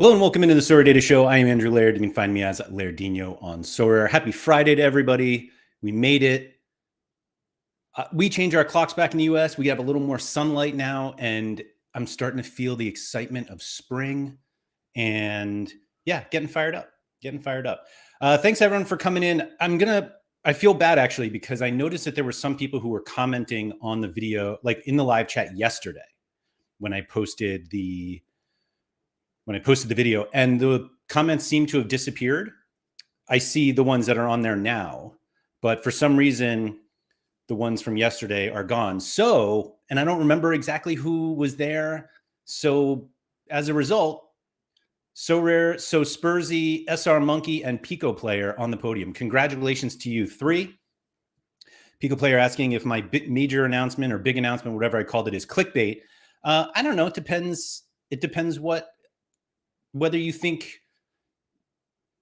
Hello and welcome into the SorareData Show. I am Andrew Laird. You can find me as Lairdinho on Sorare. Happy Friday to everybody. We made it. We changed our clocks back in the US. We have a little more sunlight now, and I'm starting to feel the excitement of spring. And yeah, getting fired up. Thanks everyone for coming in. I feel bad actually because I noticed that there were some people who were commenting on the video, like in the live chat yesterday when I posted the video, and the comments seem to have disappeared. I see the ones that are on there now, but for some reason, the ones from yesterday are gone. So, and I don't remember exactly who was there. So as a result, Sorare, So Spursy, SR Monkey, and Pico Player on the podium. Congratulations to you three. Pico Player asking if my major announcement or big announcement, whatever I called it, is clickbait. I don't know. It depends. It depends whether you think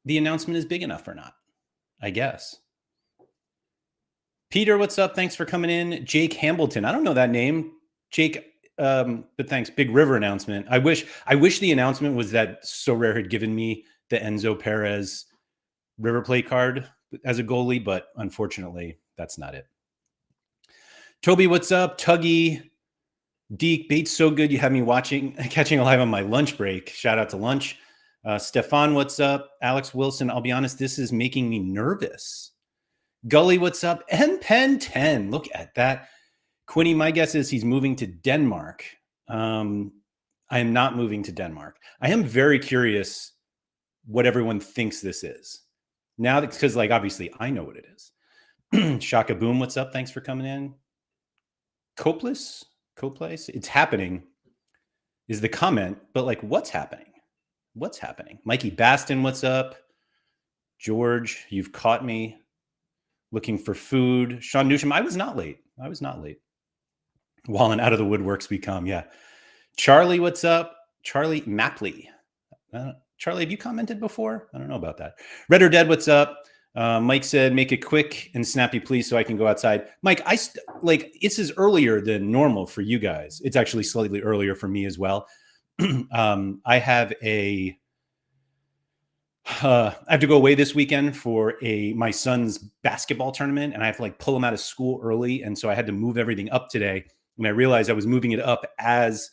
the announcement is big enough or not, I guess. Peter, what's up? Thanks for coming in. Jake Hambleton. I don't know that name. Jake, but thanks. Big River announcement. I wish the announcement was that Sorare had given me the Enzo Perez River Plate card as a goalie, but unfortunately, that's not it. Toby, what's up? Tuggy, Deke, Bates, so good. You have me catching alive on my lunch break. Shout out to lunch. Stefan, what's up? Alex Wilson, I'll be honest, this is making me nervous. Gully, what's up? M-Pen 10, look at that. Quinny, my guess is he's moving to Denmark. I am not moving to Denmark. I am very curious what everyone thinks this is. Now, because like obviously I know what it is. Shaka Boom, what's up? Thanks for coming in. Copless, it's happening is the comment, but like what's happening? What's happening? Mikey Baston, what's up? George, you've caught me looking for food. Sean Newsham, I was not late. Wallen, out of the woodworks we come. Yeah. Charlie, what's up? Charlie Mapley. Charlie, have you commented before? I don't know about that. Red or Dead, what's up? Mike said, make it quick and snappy, please, so I can go outside. Mike, this is earlier than normal for you guys. It's actually slightly earlier for me as well. I have to go away this weekend for my son's basketball tournament, and I have to pull him out of school early. And so I had to move everything up today. And I realized I was moving it up as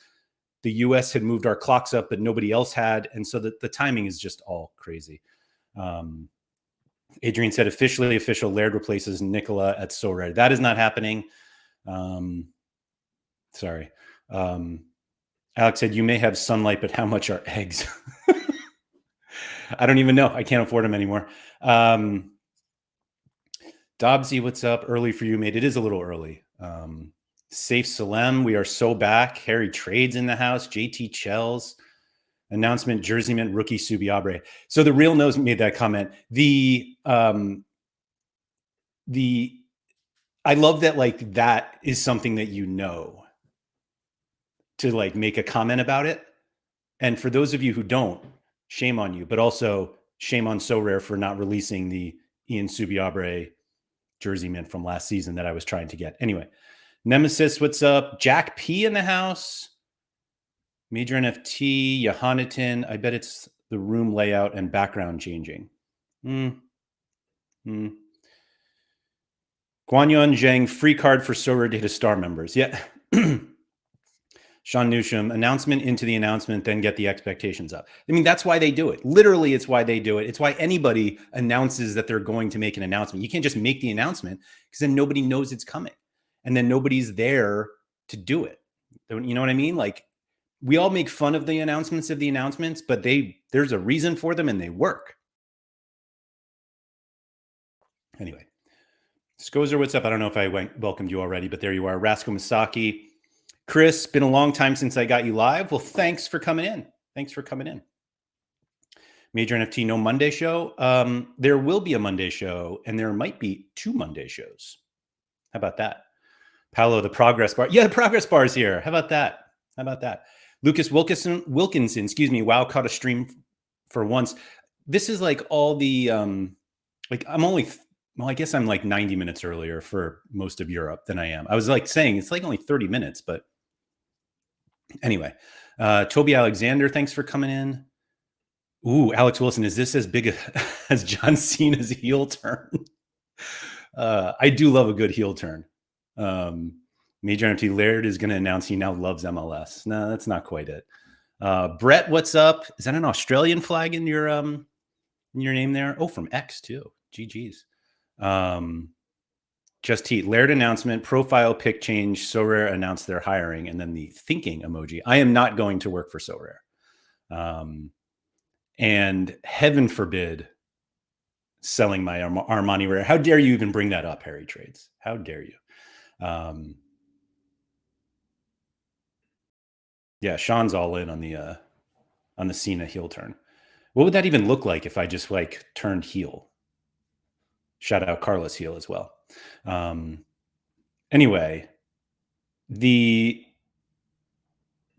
the US had moved our clocks up, but nobody else had. And so the timing is just all crazy. Adrian said, official Laird replaces Nicola at Sorare. That is not happening. Sorry. Alex said, you may have sunlight, but how much are eggs? I don't even know. I can't afford them anymore. Dobbsy, what's up? Early for you, mate. It is a little early. Safe Salem, we are so back. Harry Trades in the house. JT Chells. Announcement, Jersey Mint rookie Subiabre. So the Real Nose made that comment. I love that that is something that to make a comment about it. And for those of you who don't, shame on you, but also shame on Sorare for not releasing the Ian Subiabre Jersey Mint from last season that I was trying to get. Anyway, Nemesis, what's up? Jack P in the house. Major NFT, Johannatan. I bet it's the room layout and background changing. Guanyon Zhang, free card for SorareData Star members. Yeah. Sean Newsham, announcement into the announcement, then get the expectations up. I mean, that's why they do it. Literally, it's why they do it. It's why anybody announces that they're going to make an announcement. You can't just make the announcement because then nobody knows it's coming. And then nobody's there to do it. You know what I mean? We all make fun of the announcements, but there's a reason for them and they work. Anyway, Skozer, what's up? I don't know if I welcomed you already, but there you are. Rasko Misaki. Chris, been a long time since I got you live. Well, thanks for coming in. Major NFT, no Monday show. There will be a Monday show, and there might be 2 Monday shows. How about that? Paolo, the progress bar. Yeah, the progress bar is here. How about that? Lucas Wilkinson, wow, caught a stream for once. This is all the, I guess I'm 90 minutes earlier for most of Europe than I am. I was saying it's only 30 minutes, but anyway. Toby Alexander, thanks for coming in. Ooh, Alex Wilson, is this as big as John Cena's heel turn? I do love a good heel turn. Major MT Laird is going to announce he now loves MLS. No, that's not quite it. Brett, what's up? Is that an Australian flag in your name there? Oh, from X too. GG's. Just Heat. Laird announcement, profile pic change. Sorare announced they're hiring, and then the thinking emoji. I am not going to work for Sorare. And heaven forbid selling my Armani Rare. How dare you even bring that up, Harry Trades? How dare you? Yeah, Sean's all in on the Cena heel turn. What would that even look like if I just like turned heel? Shout out Carlos heel as well. Anyway, the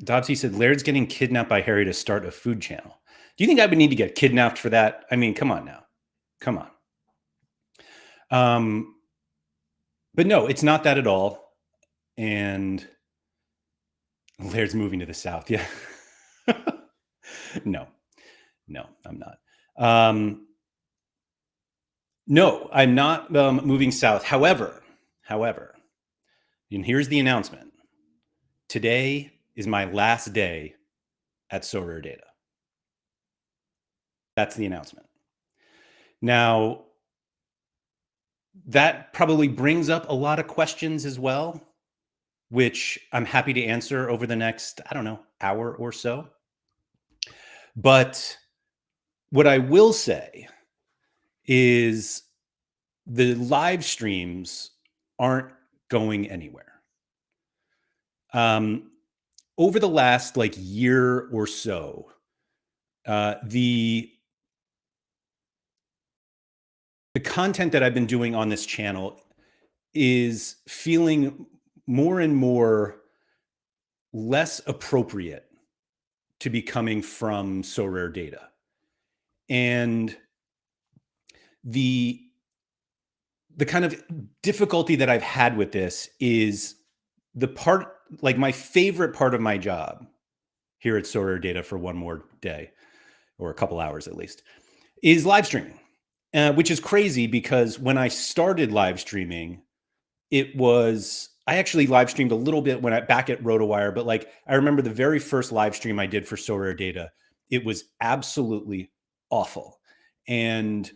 Dobbsy said Laird's getting kidnapped by Harry to start a food channel. Do you think I would need to get kidnapped for that? I mean, come on now. Come on. But no, it's not that at all. And Laird's moving to the South. Yeah. No, I'm not. No, I'm not moving south. However, and here's the announcement. Today is my last day at SorareData. That's the announcement. Now, that probably brings up a lot of questions as well, which I'm happy to answer over the next, I don't know, hour or so. But what I will say is the live streams aren't going anywhere. Over the last like year or so, the content that I've been doing on this channel is feeling more and more less appropriate to be coming from SorareData. And the kind of difficulty that I've had with this is the part, like my favorite part of my job here at SorareData for one more day, or a couple hours at least, is live streaming, which is crazy because when I started live streaming, I actually live streamed a little bit back at RotoWire, but like I remember the very first live stream I did for SorareData, it was absolutely awful. And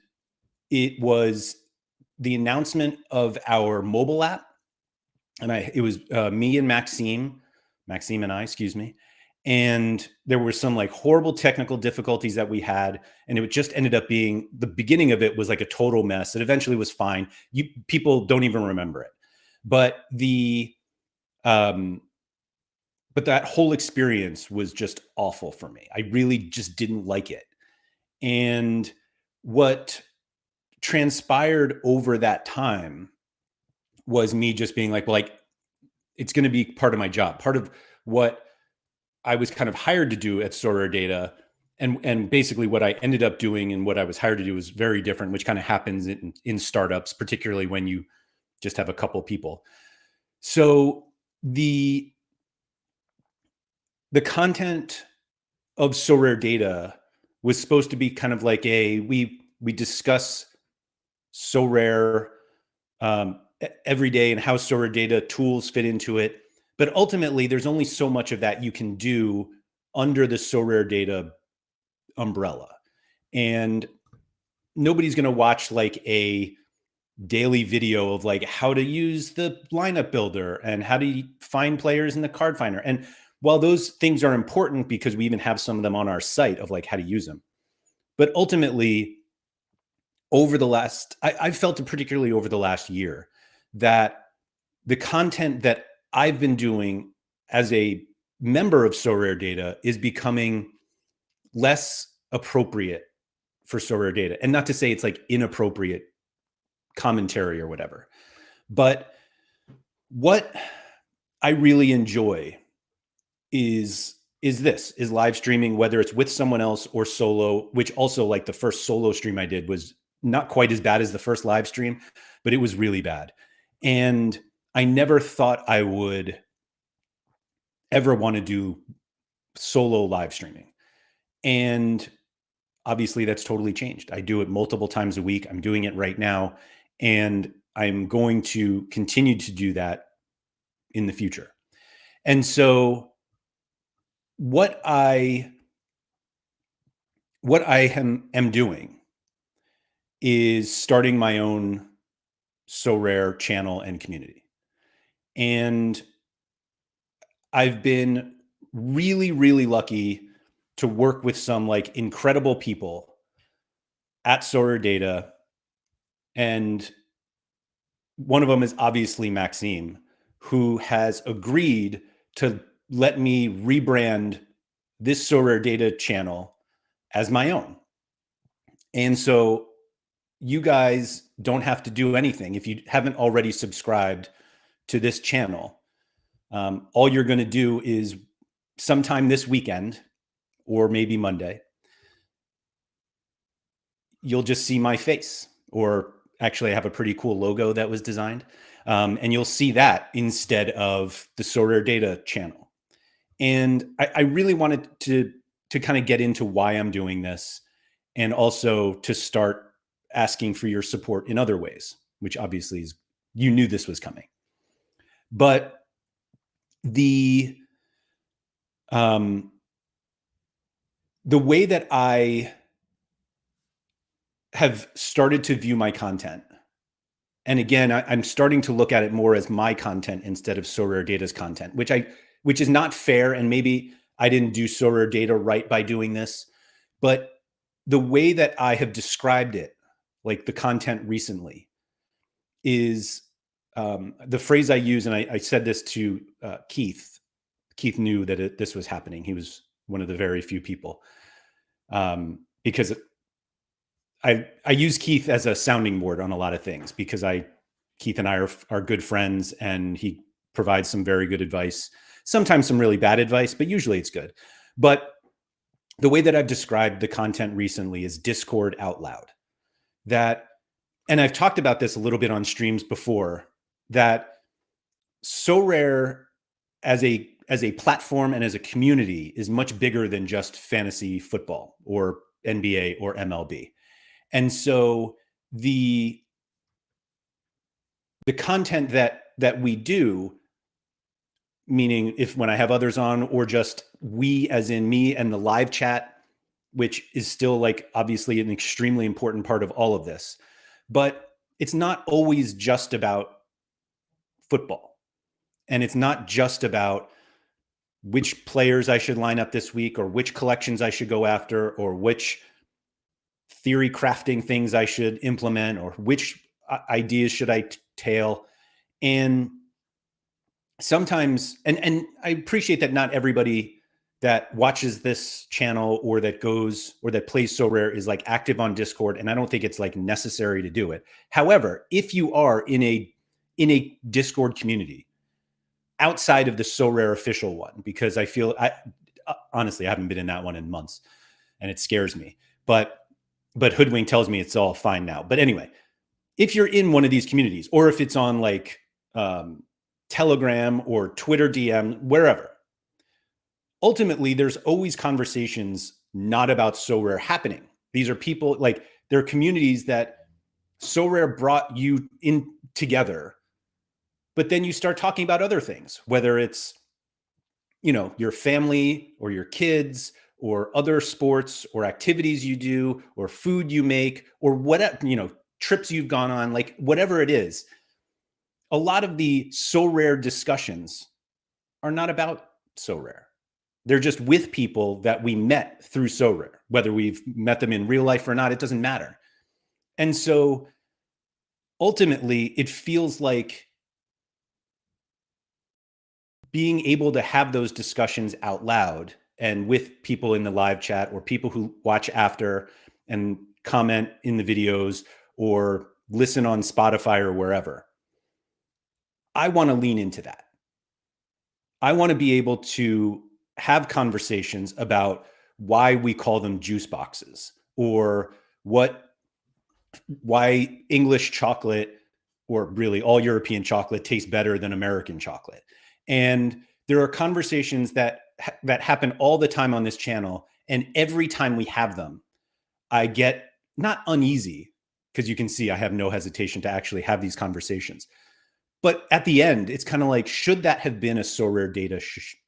it was the announcement of our mobile app. And it was me and Maxime and I, excuse me. And there were some like horrible technical difficulties that we had. And it just ended up being, the beginning of it was like a total mess. It eventually was fine. People don't even remember it. But but that whole experience was just awful for me. I really just didn't like it. And what transpired over that time was me just being like, well, like, it's going to be part of my job, part of what I was kind of hired to do at SorareData. And basically what I ended up doing and what I was hired to do was very different, which kind of happens in startups, particularly when you just have a couple people. So the content of SorareData was supposed to be kind of like we discuss Sorare every day and how SorareData tools fit into it. But ultimately, there's only so much of that you can do under the SorareData umbrella. And nobody's going to watch like a daily video of like how to use the lineup builder and how to find players in the card finder. And while those things are important because we even have some of them on our site of like how to use them, but ultimately over the last, I've felt it particularly over the last year that the content that I've been doing as a member of SorareData is becoming less appropriate for SorareData. And not to say it's like inappropriate commentary or whatever, but what I really enjoy is live streaming, whether it's with someone else or solo, which also like the first solo stream I did was not quite as bad as the first live stream, but it was really bad. And I never thought I would ever want to do solo live streaming. And Obviously, that's totally changed. I do it multiple times a week. I'm doing it right now, and I'm going to continue to do that in the future. And so what I am doing is starting my own Sorare channel and community. And I've been really, really lucky to work with some like incredible people at SorareData. And one of them is obviously Maxime, who has agreed to let me rebrand this SorareData channel as my own. And so you guys don't have to do anything. If you haven't already subscribed to this channel, all you're going to do is sometime this weekend or maybe Monday, you'll just see my face. Or actually, I have a pretty cool logo that was designed. And you'll see that instead of the SorareData channel. And I really wanted to kind of get into why I'm doing this, and also to start asking for your support in other ways, which obviously is, you knew this was coming. But the way that I have started to view my content, and again, I'm starting to look at it more as my content instead of SorareData's content, which is not fair, and maybe I didn't do SorareData right by doing this, but the way that I have described it, like the content recently, is the phrase I use, and I said this to Keith. Keith knew that this was happening. He was one of the very few people, because I use Keith as a sounding board on a lot of things, because Keith and I are good friends, and he provides some very good advice, sometimes some really bad advice, but usually it's good. But the way that I've described the content recently is Discord out loud. And I've talked about this a little bit on streams before, that Sorare as a platform and as a community is much bigger than just fantasy football or NBA or MLB. And so the content that we do, meaning when I have others on, or just we as in me and the live chat, which is still like obviously an extremely important part of all of this, but it's not always just about football. And it's not just about which players I should line up this week, or which collections I should go after, or which theory crafting things I should implement, or which ideas should I tail. And sometimes, and I appreciate that not everybody that watches this channel or that plays Sorare is like active on Discord, and I don't think it's like necessary to do it. However, if you are in a Discord community outside of the Sorare official one, because honestly, I haven't been in that one in months, and it scares me. But Hoodwink tells me it's all fine now. But anyway, if you're in one of these communities, or if it's on like Telegram or Twitter DM, wherever, ultimately there's always conversations not about Sorare happening. These are people, like, they're communities that Sorare brought you in together, but then you start talking about other things, whether it's, your family or your kids, or other sports or activities you do, or food you make, or whatever, trips you've gone on, like whatever it is. A lot of the Sorare discussions are not about Sorare. They're just with people that we met through Sorare. Whether we've met them in real life or not, it doesn't matter. And so ultimately, it feels like being able to have those discussions out loud and with people in the live chat, or people who watch after and comment in the videos, or listen on Spotify or wherever. I want to lean into that. I want to be able to have conversations about why we call them juice boxes, or why English chocolate, or really all European chocolate, tastes better than American chocolate. And there are conversations that happen all the time on this channel. And every time we have them, I get not uneasy, because you can see I have no hesitation to actually have these conversations. But at the end, it's kind of like, should that have been a SorareData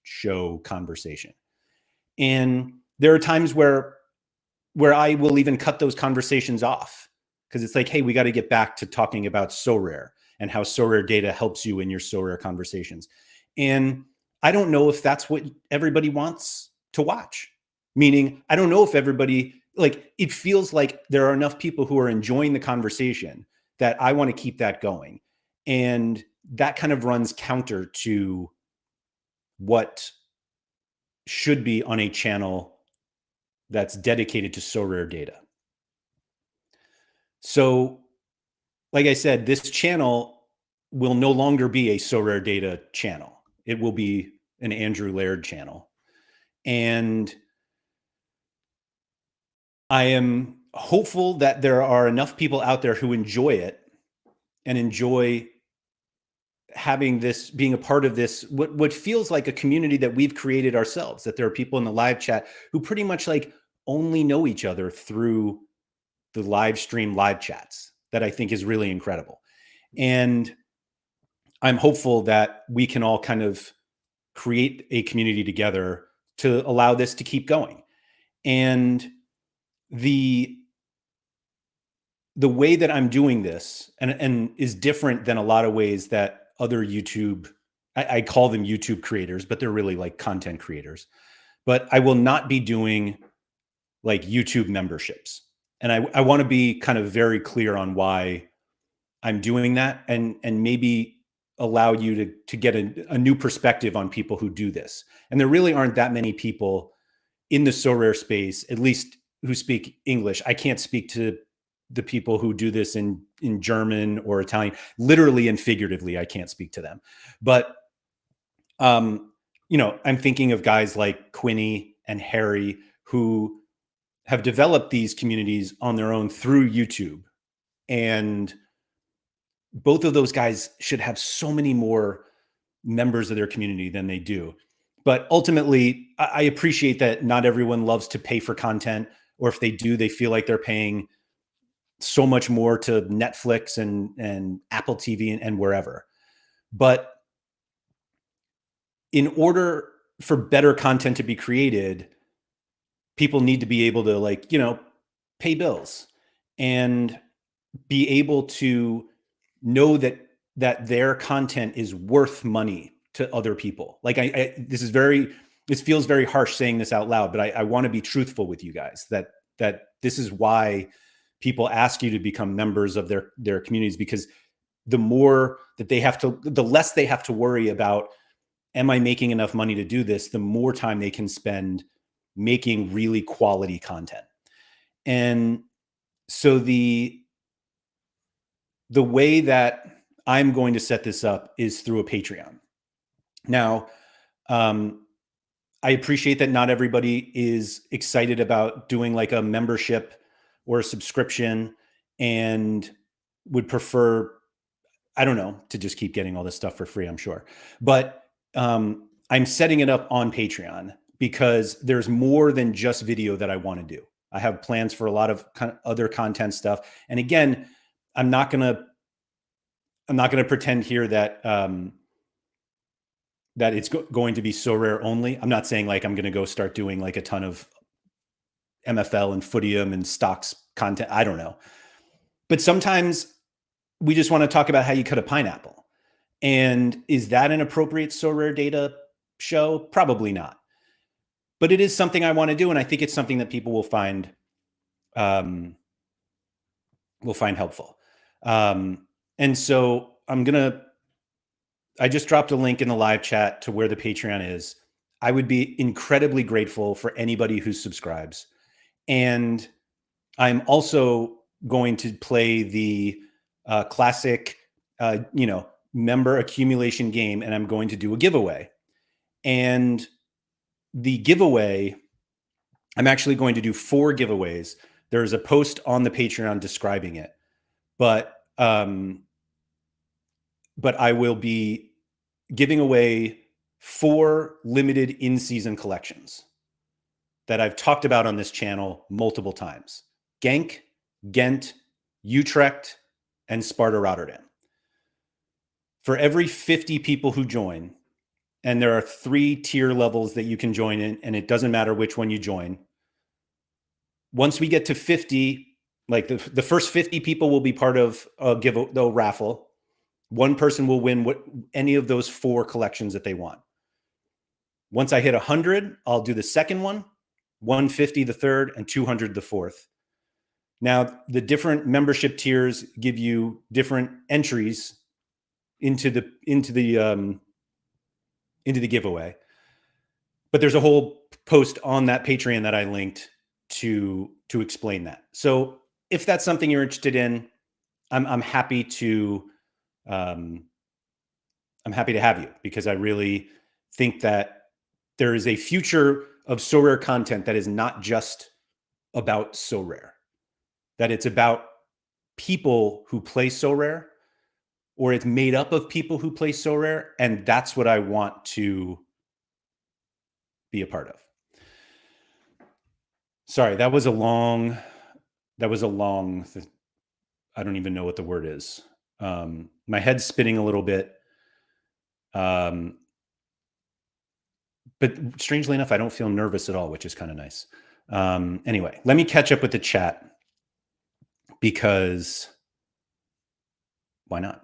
show conversation? And there are times where I will even cut those conversations off, because it's like, hey, we got to get back to talking about Sorare and how SorareData helps you in your Sorare conversations. And I don't know if that's what everybody wants to watch. Meaning, I don't know if everybody, like, it feels like there are enough people who are enjoying the conversation that I want to keep that going. And that kind of runs counter to what should be on a channel that's dedicated to SorareData. So, like I said, this channel will no longer be a SorareData channel. It will be an Andrew Laird channel. And I am hopeful that there are enough people out there who enjoy it and enjoy having this, being a part of this, what feels like a community that we've created ourselves, that there are people in the live chat who pretty much like only know each other through the live stream live chats, that I think is really incredible. And I'm hopeful that we can all kind of create a community together to allow this to keep going. And the way that I'm doing this and is different than a lot of ways that other YouTube, I call them YouTube creators, but they're really like content creators. But I will not be doing like YouTube memberships. And I want to be kind of very clear on why I'm doing that, and maybe allow you to get a new perspective on people who do this. And there really aren't that many people in the Sorare space, at least who speak English. I can't speak to the people who do this in German or Italian, literally and figuratively. I can't speak to them, but I'm thinking of guys like Quinny and Harry, who have developed these communities on their own through YouTube. And both of those guys should have so many more members of their community than they do. But ultimately, I appreciate that not everyone loves to pay for content, or if they do, they feel like they're paying so much more to Netflix and Apple TV and wherever. But in order for better content to be created, people need to be able to pay bills and be able to know that their content is worth money to other people. Like this feels very harsh saying this out loud, but I want to be truthful with you guys that this is why people ask you to become members of their communities, because the more that the less they have to worry about, am I making enough money to do this? The more time they can spend making really quality content. And so the way that I'm going to set this up is through a Patreon. Now, I appreciate that not everybody is excited about doing like a membership or a subscription and would prefer, I don't know, to just keep getting all this stuff for free, I'm sure. But I'm setting it up on Patreon because there's more than just video that I want to do. I have plans for a lot of other content stuff. And again, I'm not going to pretend here that that it's going to be Sorare only. I'm not saying like I'm going to go start doing like a ton of MFL and Footium and stocks content. I don't know. But sometimes we just want to talk about how you cut a pineapple. And is that an appropriate SorareData show? Probably not. But it is something I want to do, and I think it's something that people will find helpful. And so I just dropped a link in the live chat to where the Patreon is. I would be incredibly grateful for anybody who subscribes. And I'm also going to play the classic, member accumulation game, and I'm going to do a giveaway. And the giveaway, I'm actually going to do 4 giveaways. There's a post on the Patreon describing it, but I will be giving away 4 limited in-season collections that I've talked about on this channel multiple times. Genk, Ghent, Utrecht, and Sparta Rotterdam. For every 50 people who join, and there are 3 tier levels that you can join in, and it doesn't matter which one you join. Once we get to 50, like the first 50 people will be part of the raffle. One person will win any of those 4 collections that they want. Once I hit 100, I'll do the second one, 150 the third, and 200 the fourth. Now, the different membership tiers give you different entries into the giveaway. But there's a whole post on that Patreon that I linked to explain that. So if that's something you're interested in, I'm happy to have you, because I really think that there is a future of Sorare content that is not just about Sorare, that it's about people who play Sorare, or it's made up of people who play Sorare, and that's what I want to be a part of. Sorry, that was a long, I don't even know what the word is. My head's spinning a little bit. But strangely enough, I don't feel nervous at all, which is kind of nice. Anyway, let me catch up with the chat, because why not?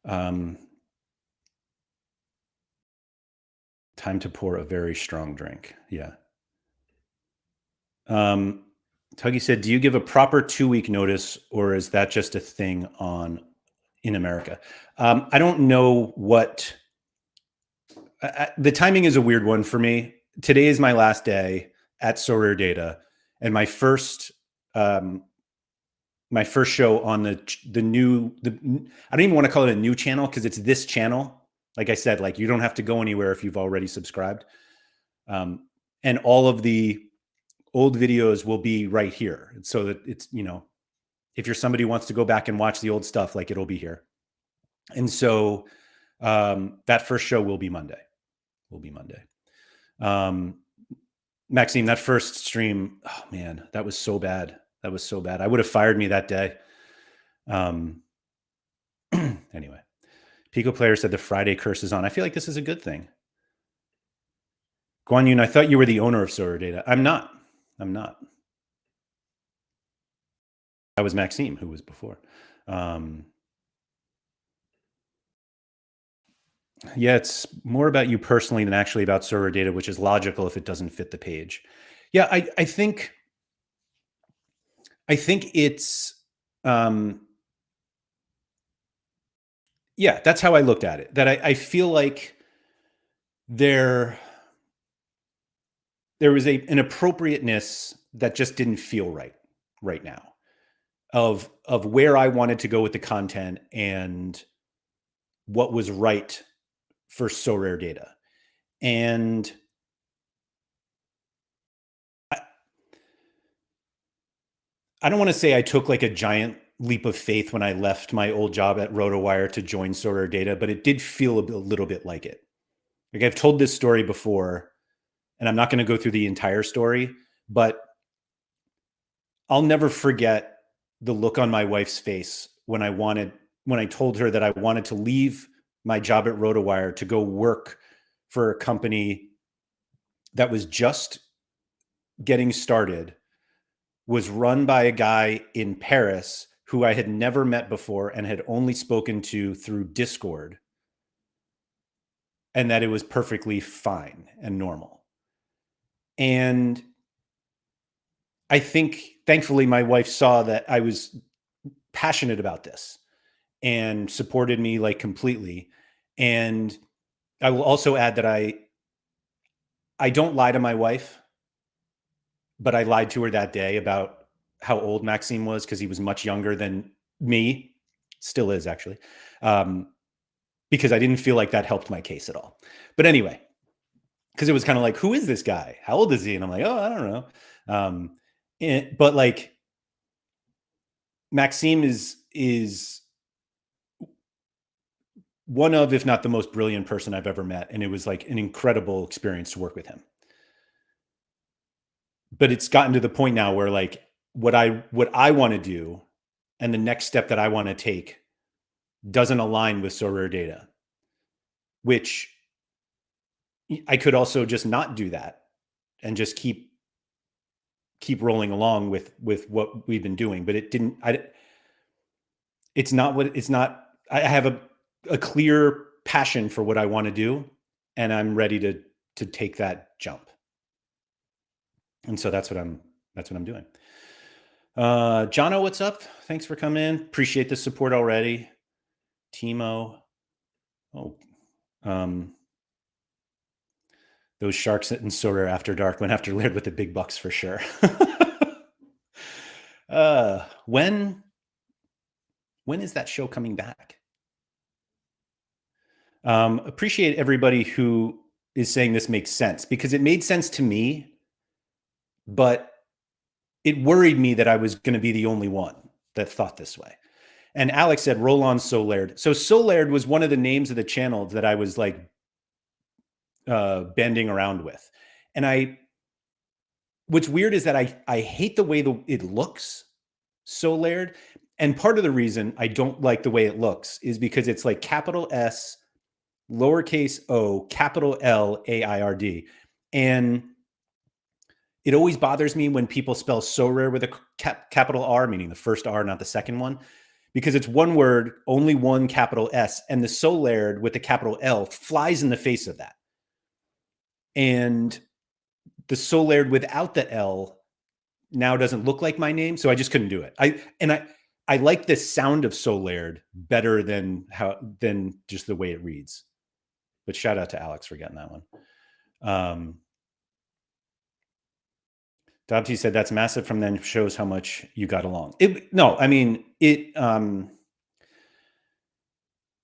Time to pour a very strong drink. Yeah. Tuggy said, do you give a proper 2-week notice, or is that just a thing in America? I don't know what... the timing is a weird one for me. Today is my last day at SorareData, and my first show on the new, I don't even want to call it a new channel, because it's this channel. Like I said, like, you don't have to go anywhere if you've already subscribed. And all of the old videos will be right here. So that it's, if you're somebody who wants to go back and watch the old stuff, like, it'll be here. And so that first show will be Monday. Maxime, that first stream, oh man, that was so bad. I would have fired me that day. Anyway, Pico Player said the Friday curse is on. I feel like this is a good thing. Guan Yun, I thought you were the owner of SorareData. I'm not. That was Maxime, who was before. Yeah, it's more about you personally than actually about SorareData, which is logical if it doesn't fit the page. Yeah, I think it's yeah, that's how I looked at it. That I feel like there was an appropriateness that just didn't feel right now, of where I wanted to go with the content and what was right for SorareData. And I don't want to say I took like a giant leap of faith when I left my old job at RotoWire to join SorareData, but it did feel a little bit like it. Like, I've told this story before, and I'm not going to go through the entire story, but I'll never forget the look on my wife's face when I told her that I wanted to leave my job at RotoWire to go work for a company that was just getting started, was run by a guy in Paris who I had never met before and had only spoken to through Discord, and that it was perfectly fine and normal. And I think, thankfully, my wife saw that I was passionate about this and supported me like completely. And I will also add that I don't lie to my wife, but I lied to her that day about how old Maxime was, because he was much younger than me, still is actually, because I didn't feel like that helped my case at all. But anyway, because it was kind of like, who is this guy? How old is he? And I'm like, oh, I don't know. But like, Maxime is one of, if not the most brilliant person I've ever met. And it was like an incredible experience to work with him. But it's gotten to the point now where, like, what I want to do and the next step that I want to take doesn't align with SorareData, which I could also just not do that and just keep rolling along with what we've been doing. But it didn't. It's not what it's not. I have a clear passion for what I want to do, and I'm ready to take that jump. And so that's what I'm doing. Jono, what's up? Thanks for coming in. Appreciate the support already. Timo. Oh, those sharks in Sorare after dark went after Laird with the big bucks for sure. When is that show coming back? Appreciate everybody who is saying this makes sense, because it made sense to me, but it worried me that I was going to be the only one that thought this way. And Alex said, roll on Solaired. So Solaired was one of the names of the channel that I was like bending around with. And what's weird is that I hate the way it looks, Solaired. And part of the reason I don't like the way it looks is because it's like capital S, lowercase o, capital L, AIRD. And it always bothers me when people spell Sorare with a capital R, meaning the first R, not the second one, because it's one word, only one capital S, and the Solaired with the capital L flies in the face of that. And the Solaired without the L now doesn't look like my name, so I just couldn't do it. I like the sound of Solaired better than just the way it reads. But shout out to Alex for getting that one. Dobty said that's massive from then, shows how much you got along. No, I mean, it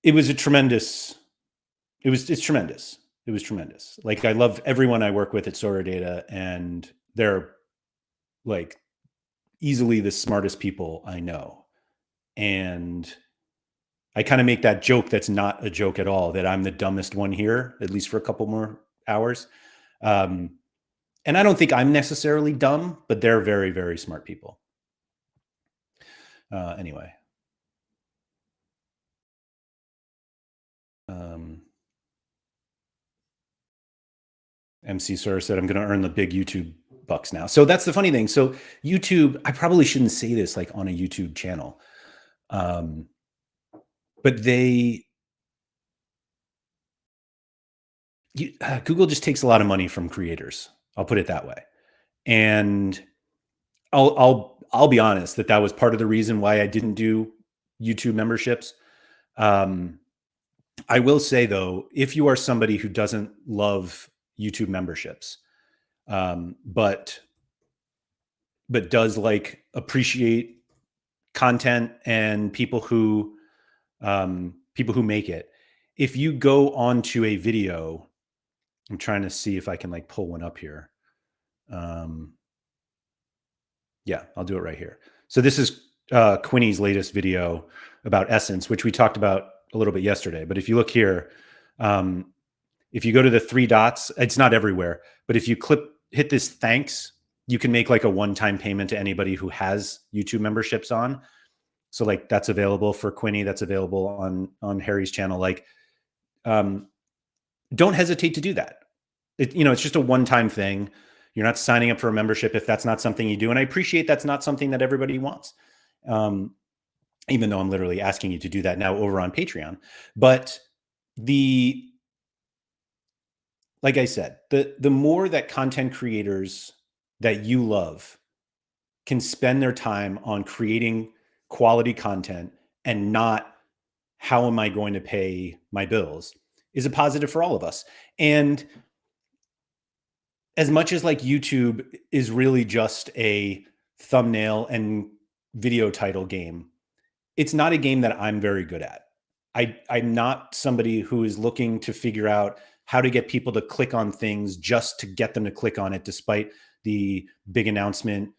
was a tremendous, it's tremendous. It was tremendous. Like, I love everyone I work with at SorareData, and they're like easily the smartest people I know. And I kind of make that joke that's not a joke at all, that I'm the dumbest one here, at least for a couple more hours. And I don't think I'm necessarily dumb, but they're very, very smart people. Anyway. MC Sora said, I'm going to earn the big YouTube bucks now. So that's the funny thing. So YouTube, I probably shouldn't say this like on a YouTube channel. But Google just takes a lot of money from creators. I'll put it that way. And I'll be honest that was part of the reason why I didn't do YouTube memberships. I will say though, if you are somebody who doesn't love YouTube memberships, but does like appreciate content and people who make it, if you go onto a video, I'm trying to see if I can like pull one up here. Yeah, I'll do it right here. So this is Quinny's latest video about Essence, which we talked about a little bit yesterday. But if you look here, if you go to the three dots, it's not everywhere, but if you hit this thanks, you can make like a one-time payment to anybody who has YouTube memberships on. So like that's available for Quinny, that's available on Harry's channel. Like, don't hesitate to do that. It's just a one-time thing. You're not signing up for a membership if that's not something you do. And I appreciate that's not something that everybody wants. Even though I'm literally asking you to do that now over on Patreon. But like I said, the more that content creators that you love can spend their time on creating quality content and not how am I going to pay my bills is a positive for all of us. And as much as like YouTube is really just a thumbnail and video title game, it's not a game that I'm very good at. I'm not somebody who is looking to figure out how to get people to click on things just to get them to click on it, despite the big announcement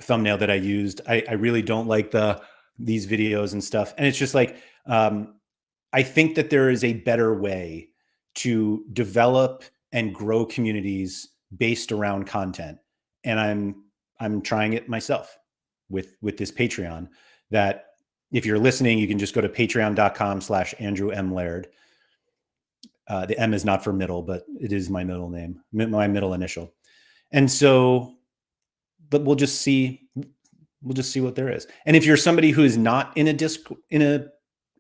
thumbnail that I used. I really don't like these videos and stuff. And it's just like, I think that there is a better way to develop and grow communities based around content. and I'm trying it myself with this Patreon. That if you're listening, you can just go to patreon.com/Andrew M. Laird. The M is not for middle, but it is my middle name, my middle initial. And so, but we'll just see what there is. And if you're somebody who is not in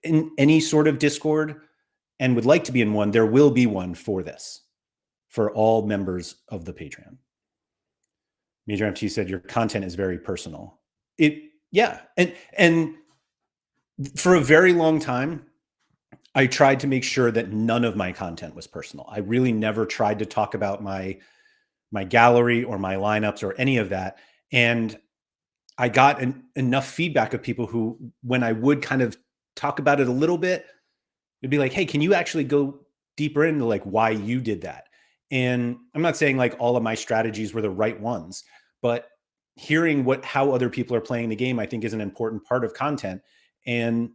in any sort of Discord and would like to be in one, there will be one for this, for all members of the Patreon. Major MT said your content is very personal. Yeah. And for a very long time, I tried to make sure that none of my content was personal. I really never tried to talk about my gallery or my lineups or any of that. And I got enough feedback of people who, when I would kind of talk about it a little bit, it'd be like, hey, can you actually go deeper into like why you did that? And I'm not saying like all of my strategies were the right ones, but hearing how other people are playing the game, I think is an important part of content. And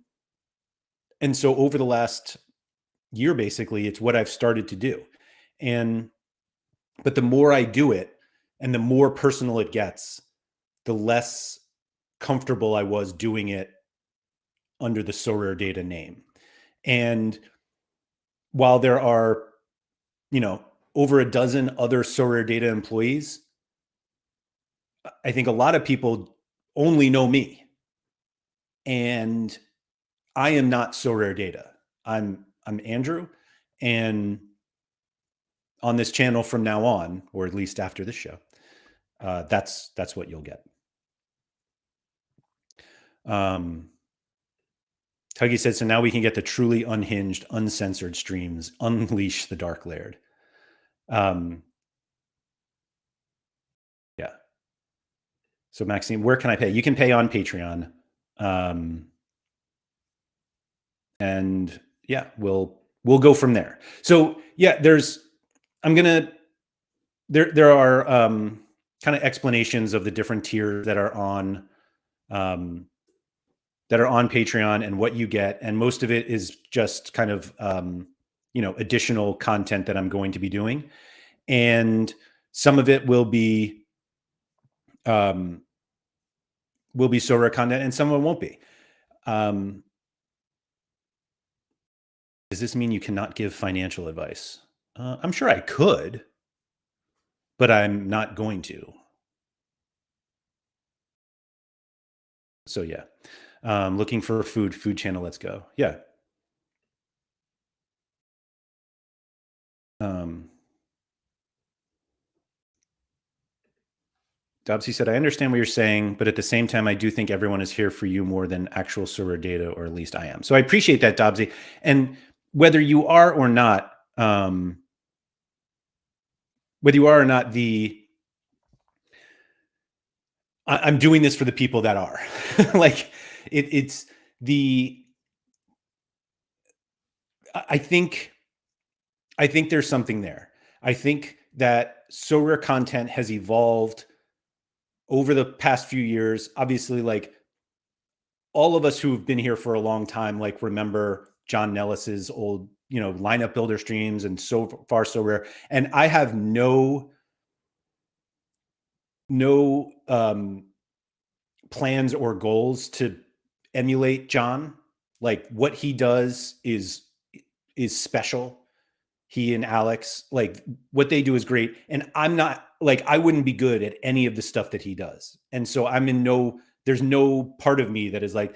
so over the last year, basically, it's what I've started to do. But the more I do it and the more personal it gets, the less comfortable I was doing it under the SorareData name. And while there are, over a dozen other SorareData employees, I think a lot of people only know me. And I am not SorareData. I'm Andrew, and on this channel from now on, or at least after this show, that's what you'll get. Tuggy said, so now we can get the truly unhinged, uncensored streams, unleash the Dark Laird. Yeah. So Maxine, where can I pay? You can pay on Patreon. And yeah, we'll go from there. So yeah, there are kind of explanations of the different tiers that are on Patreon and what you get. And most of it is just kind of, additional content that I'm going to be doing. And some of it will be Sorare content and some of it won't be. Does this mean you cannot give financial advice? I'm sure I could, but I'm not going to. So yeah, looking for food channel. Let's go. Yeah. Dobbsy said, I understand what you're saying, but at the same time, I do think everyone is here for you more than actual SorareData, or at least I am. So I appreciate that, Dobbsy. And whether you are or not, I'm doing this for the people that are. Like I think there's something there. I think that Sorare content has evolved over the past few years. Obviously, like all of us who've been here for a long time, like remember John Nellis's old, lineup builder streams and So Far So Rare. And I have no plans or goals to emulate John. Like what he does is special. He and Alex, like what they do is great. And I'm not like, I wouldn't be good at any of the stuff that he does. And so there's no part of me that is like,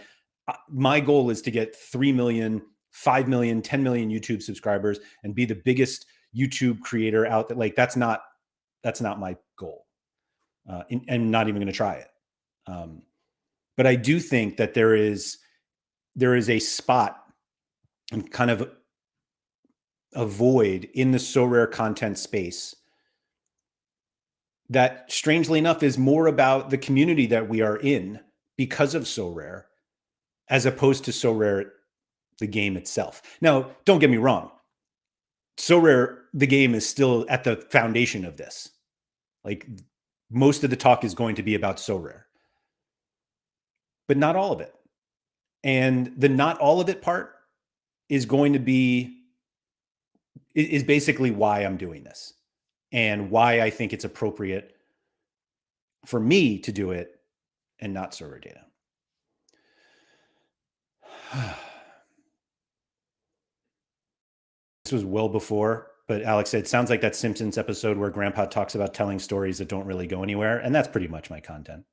my goal is to get 3 million, 5 million, 10 million YouTube subscribers and be the biggest YouTube creator out there. Like that's not my goal. And not even going to try it. But I do think that there is a spot and kind of a void in the Sorare content space that, strangely enough, is more about the community that we are in because of Sorare, as opposed to Sorare, the game itself. Now, don't get me wrong. Sorare, the game, is still at the foundation of this. Like most of the talk is going to be about Sorare, but not all of it. And the not all of it part is basically why I'm doing this and why I think it's appropriate for me to do it and not SorareData. This was well before, but Alex said, sounds like that Simpsons episode where Grandpa talks about telling stories that don't really go anywhere. And that's pretty much my content.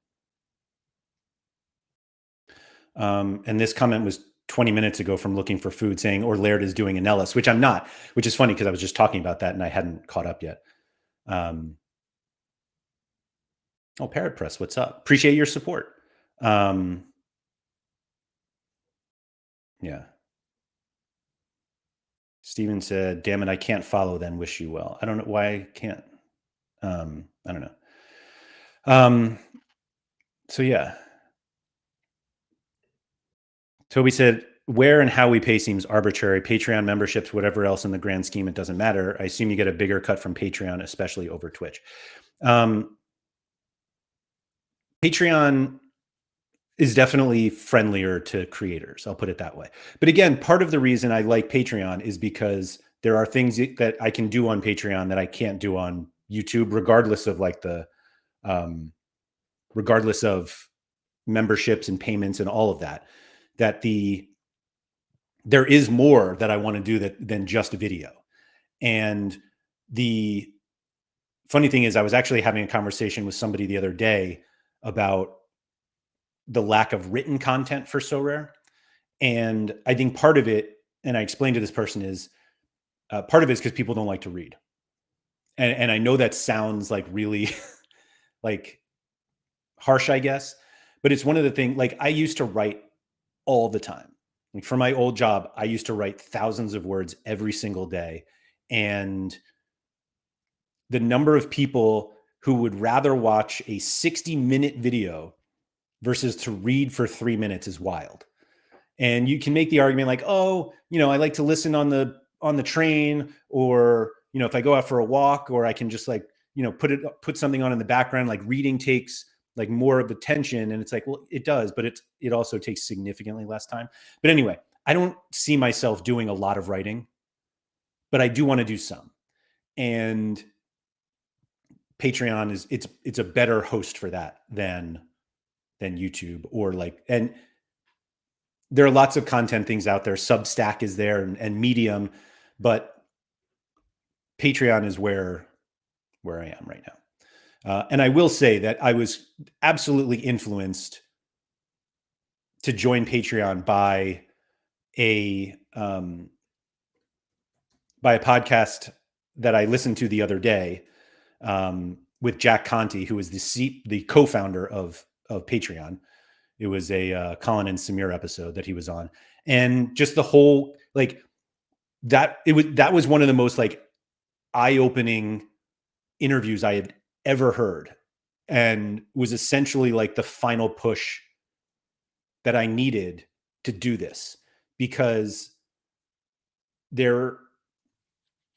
And this comment was 20 minutes ago from Looking for Food saying, or Laird is doing an Ellis, which I'm not, which is funny because I was just talking about that and I hadn't caught up yet. Oh, Parrot Press, what's up? Appreciate your support. Yeah. Steven said, damn it, I can't follow then, wish you well. I don't know why I can't. I don't know. So yeah. Toby said, where and how we pay seems arbitrary. Patreon memberships, whatever else in the grand scheme, it doesn't matter. I assume you get a bigger cut from Patreon, especially over Twitch. Patreon is definitely friendlier to creators. I'll put it that way. But again, part of the reason I like Patreon is because there are things that I can do on Patreon that I can't do on YouTube, regardless of like regardless of memberships and payments and all of that. There is more that I want to do than just a video. And the funny thing is, I was actually having a conversation with somebody the other day about the lack of written content for Sorare. And I think part of it, and I explained to this person, is part of it is because people don't like to read. And I know that sounds like really like harsh, I guess, but it's one of the things, like I used to write all the time. Like for my old job, I used to write thousands of words every single day. And the number of people who would rather watch a 60-minute video versus to read for 3 minutes is wild. And you can make the argument like, oh, I like to listen on the train, or, if I go out for a walk, or I can just like, put something on in the background. Like reading takes like more of attention. And it's like, well, it does, but it also takes significantly less time. But anyway, I don't see myself doing a lot of writing, but I do want to do some. And Patreon it's a better host for that than YouTube, or like, and there are lots of content things out there. Substack is there, and Medium, but Patreon is where I am right now. And I will say that I was absolutely influenced to join Patreon by a podcast that I listened to the other day with Jack Conte, who is the co-founder of Patreon. It was a Colin and Samir episode that he was on, and just the whole like that. That was one of the most like eye-opening interviews I had ever heard, and was essentially like the final push that I needed to do this, because there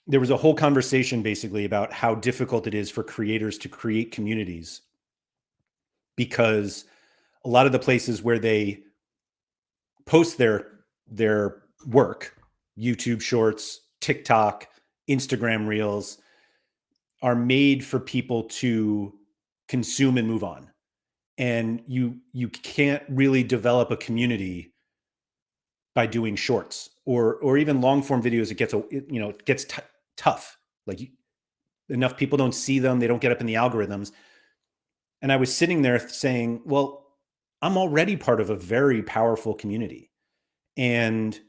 was a whole conversation basically about how difficult it is for creators to create communities, because a lot of the places where they post their work, YouTube Shorts, TikTok, Instagram Reels, are made for people to consume and move on. And you can't really develop a community by doing shorts or even long form videos. It gets tough. Like enough people don't see them. They don't get up in the algorithms. And I was sitting there saying, well, I'm already part of a very powerful community. And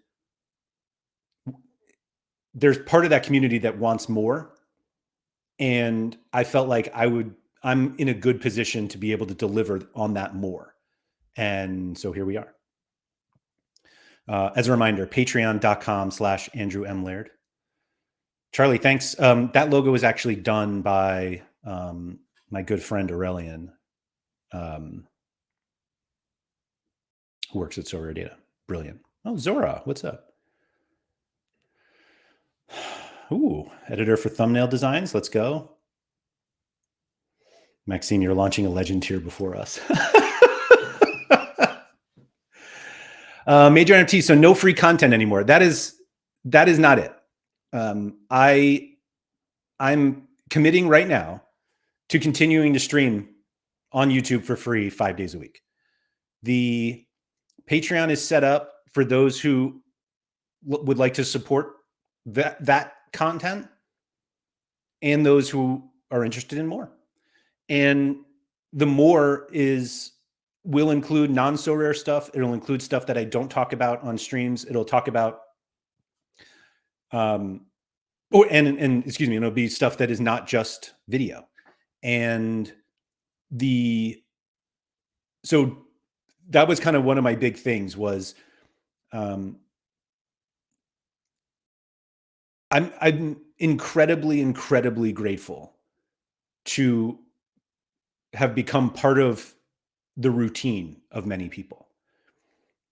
there's part of that community that wants more. And I felt like I'm in a good position to be able to deliver on that more. And so here we are. As a reminder, patreon.com/Andrew M. Laird. Charlie, thanks. That logo is actually done by my good friend Aurelian, who works at SorareData. Brilliant. Oh, Zora, what's up? Ooh, editor for thumbnail designs. Let's go. Maxine, you're launching a legend tier before us. Major NFT, so no free content anymore. That is not it. I'm committing right now to continuing to stream on YouTube for free 5 days a week. The Patreon is set up for those who would like to support that content and those who are interested in more. And the more will include non-Sorare stuff. It'll include stuff that I don't talk about on streams. It'll talk about excuse me, it'll be stuff that is not just video. And so that was kind of one of my big things was I'm incredibly grateful to have become part of the routine of many people,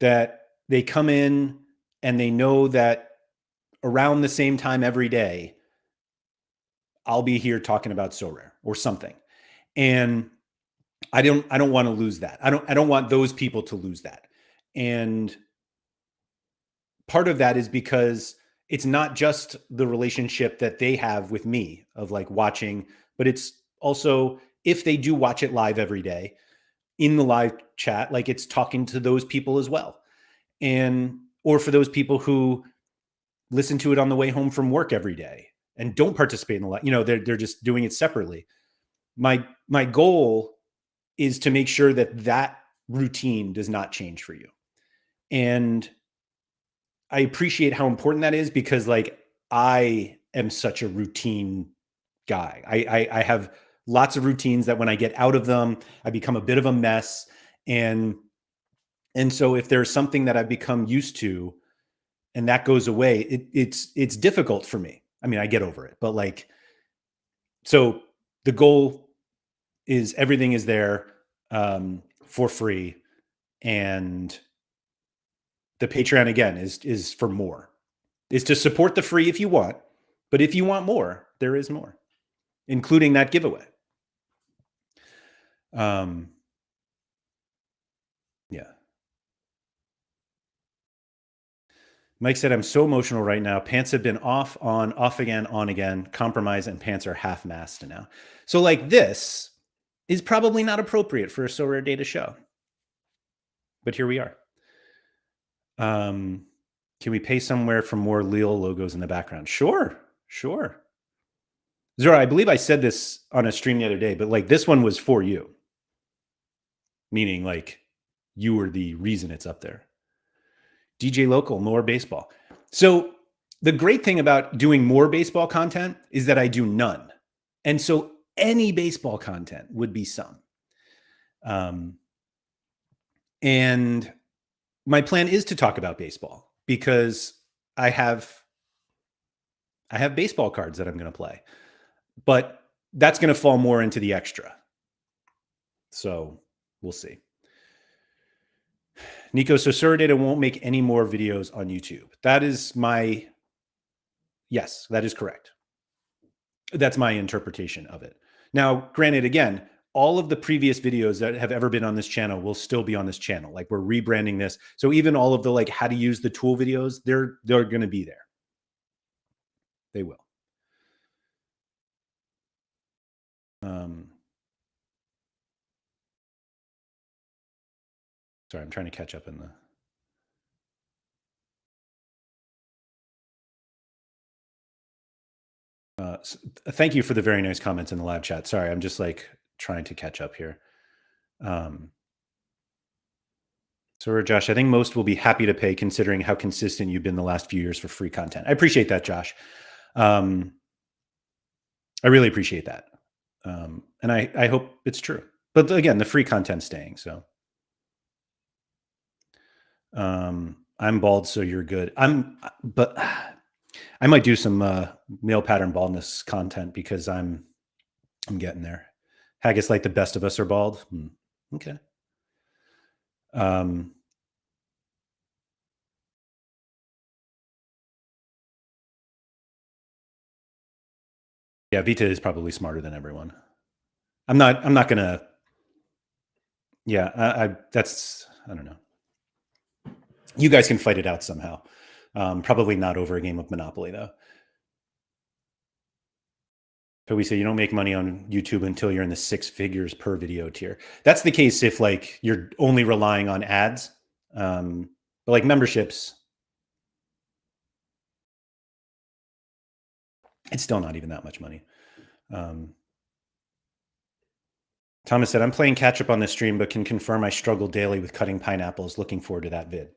that they come in and they know that around the same time every day, I'll be here talking about Sorare or something. And I don't want to lose that. I don't want those people to lose that. And part of that is because it's not just the relationship that they have with me of like watching, but it's also if they do watch it live every day in the live chat, like it's talking to those people as well. Or for those people who listen to it on the way home from work every day and don't participate in the live, they're just doing it separately. My goal is to make sure that routine does not change for you. And I appreciate how important that is because like I am such a routine guy. I have lots of routines that when I get out of them, I become a bit of a mess. And so if there's something that I've become used to and that goes away, it's difficult for me. I mean, I get over it, but like, so the goal is everything is there for free. And the Patreon again is for more, is to support the free if you want, but if you want more, there is more, including that giveaway. Yeah. Mike said, I'm so emotional right now. Pants have been off, on, off again, on again, compromise, and pants are half mast now. So like this is probably not appropriate for a SorareData show. But here we are. Can we pay somewhere for more Leo logos in the background? Sure. Zora, I believe I said this on a stream the other day, but like this one was for you. Meaning like you were the reason it's up there. DJ Local, more baseball. So the great thing about doing more baseball content is that I do none. And so any baseball content would be some. And my plan is to talk about baseball because I have baseball cards that I'm going to play, but that's going to fall more into the extra. So we'll see. Nico, so SorareData won't make any more videos on YouTube. Yes, that is correct. That's my interpretation of it. Now, granted, again, all of the previous videos that have ever been on this channel will still be on this channel. Like we're rebranding this. So even all of the like how to use the tool videos, they're going to be there. They will. Sorry, I'm trying to catch up in the... thank you for the very nice comments in the live chat. Sorry, I'm just like trying to catch up here. So Josh, I think most will be happy to pay considering how consistent you've been the last few years for free content. I appreciate that, Josh. I really appreciate that. And I hope it's true. But again, the free content's staying, so. I'm bald, so you're good. But I might do some male pattern baldness content because I'm getting there. Haggis like the best of us are bald. Okay. Yeah, Vita is probably smarter than everyone. I'm not gonna. Yeah, I don't know. You guys can fight it out somehow. Probably not over a game of Monopoly though. But we say you don't make money on YouTube until you're in the 6 figures per video tier. That's the case if like you're only relying on ads. But like memberships, it's still not even that much money. Thomas said, I'm playing catch up on this stream, but can confirm I struggle daily with cutting pineapples. Looking forward to that vid.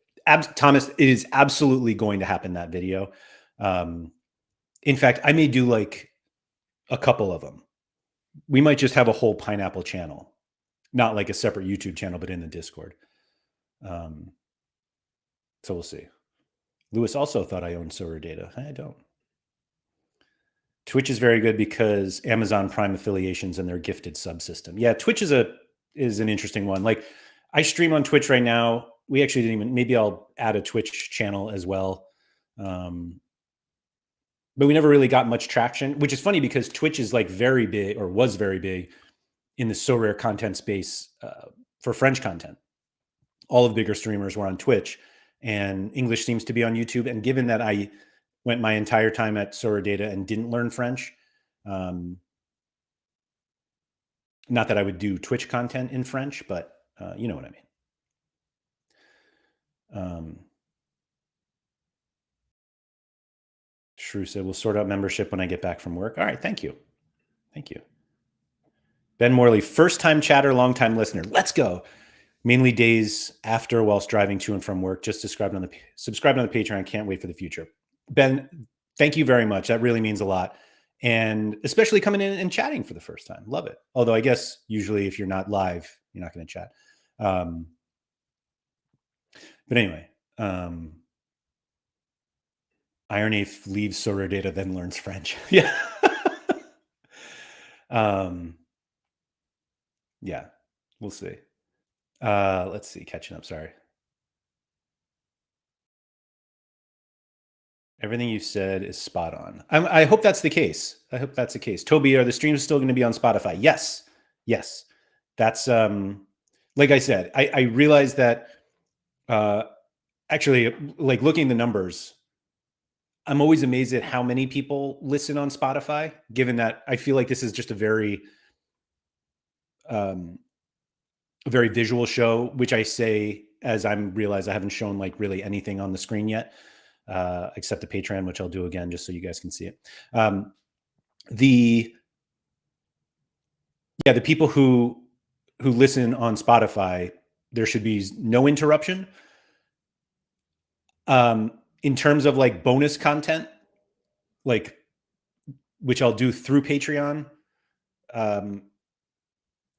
Thomas, it is absolutely going to happen, that video. In fact, I may do like a couple of them. We might just have a whole pineapple channel, not like a separate YouTube channel, but in the Discord. So we'll see. Lewis also thought I owned SorareData. I don't. Twitch is very good because Amazon Prime affiliations and their gifted subsystem. Yeah, Twitch is an interesting one. Like I stream on Twitch right now. We actually didn't even, maybe I'll add a Twitch channel as well. But we never really got much traction, which is funny because Twitch is like very big, or was very big in the Sorare content space for French content. All of the bigger streamers were on Twitch, and English seems to be on YouTube. And given that I went my entire time at SorareData and didn't learn French, not that I would do Twitch content in French, but you know what I mean. Shrew said, we'll sort out membership when I get back from work. All right, thank you. Thank you. Ben Morley, first-time chatter, long-time listener. Let's go. Mainly days after whilst driving to and from work. Just subscribed on the Patreon. Can't wait for the future. Ben, thank you very much. That really means a lot. And especially coming in and chatting for the first time. Love it. Although I guess usually if you're not live, you're not going to chat. But anyway, Iron Ape leaves SorareData, then learns French. Yeah. Yeah, we'll see. Let's see, catching up, sorry. Everything you said is spot on. I hope that's the case. I hope that's the case. Toby, are the streams still going to be on Spotify? Yes. Yes. That's, like I said, I realized that actually, like looking at the numbers, I'm always amazed at how many people listen on Spotify, given that I feel like this is just a very visual show, which I say as I'm realize I haven't shown like really anything on the screen yet, except the Patreon, which I'll do again just so you guys can see it. The people who listen on Spotify, there should be no interruption. In terms of like bonus content, like which I'll do through Patreon,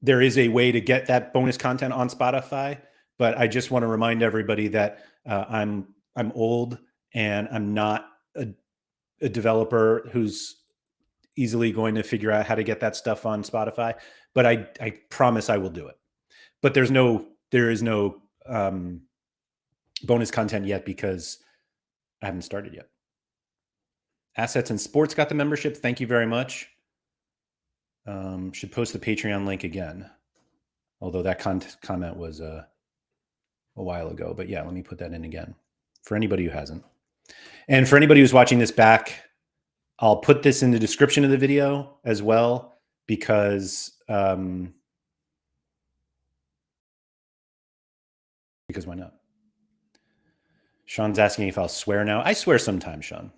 there is a way to get that bonus content on Spotify, but I just want to remind everybody that I'm old and I'm not a developer who's easily going to figure out how to get that stuff on Spotify, but I promise I will do it. But there is no bonus content yet because I haven't started yet. Assets and Sports got the membership. Thank you very much. Should post the Patreon link again. Although that comment was a while ago. But yeah, let me put that in again for anybody who hasn't. And for anybody who's watching this back, I'll put this in the description of the video as well, because why not? Sean's asking if I'll swear now. I swear sometimes, Sean.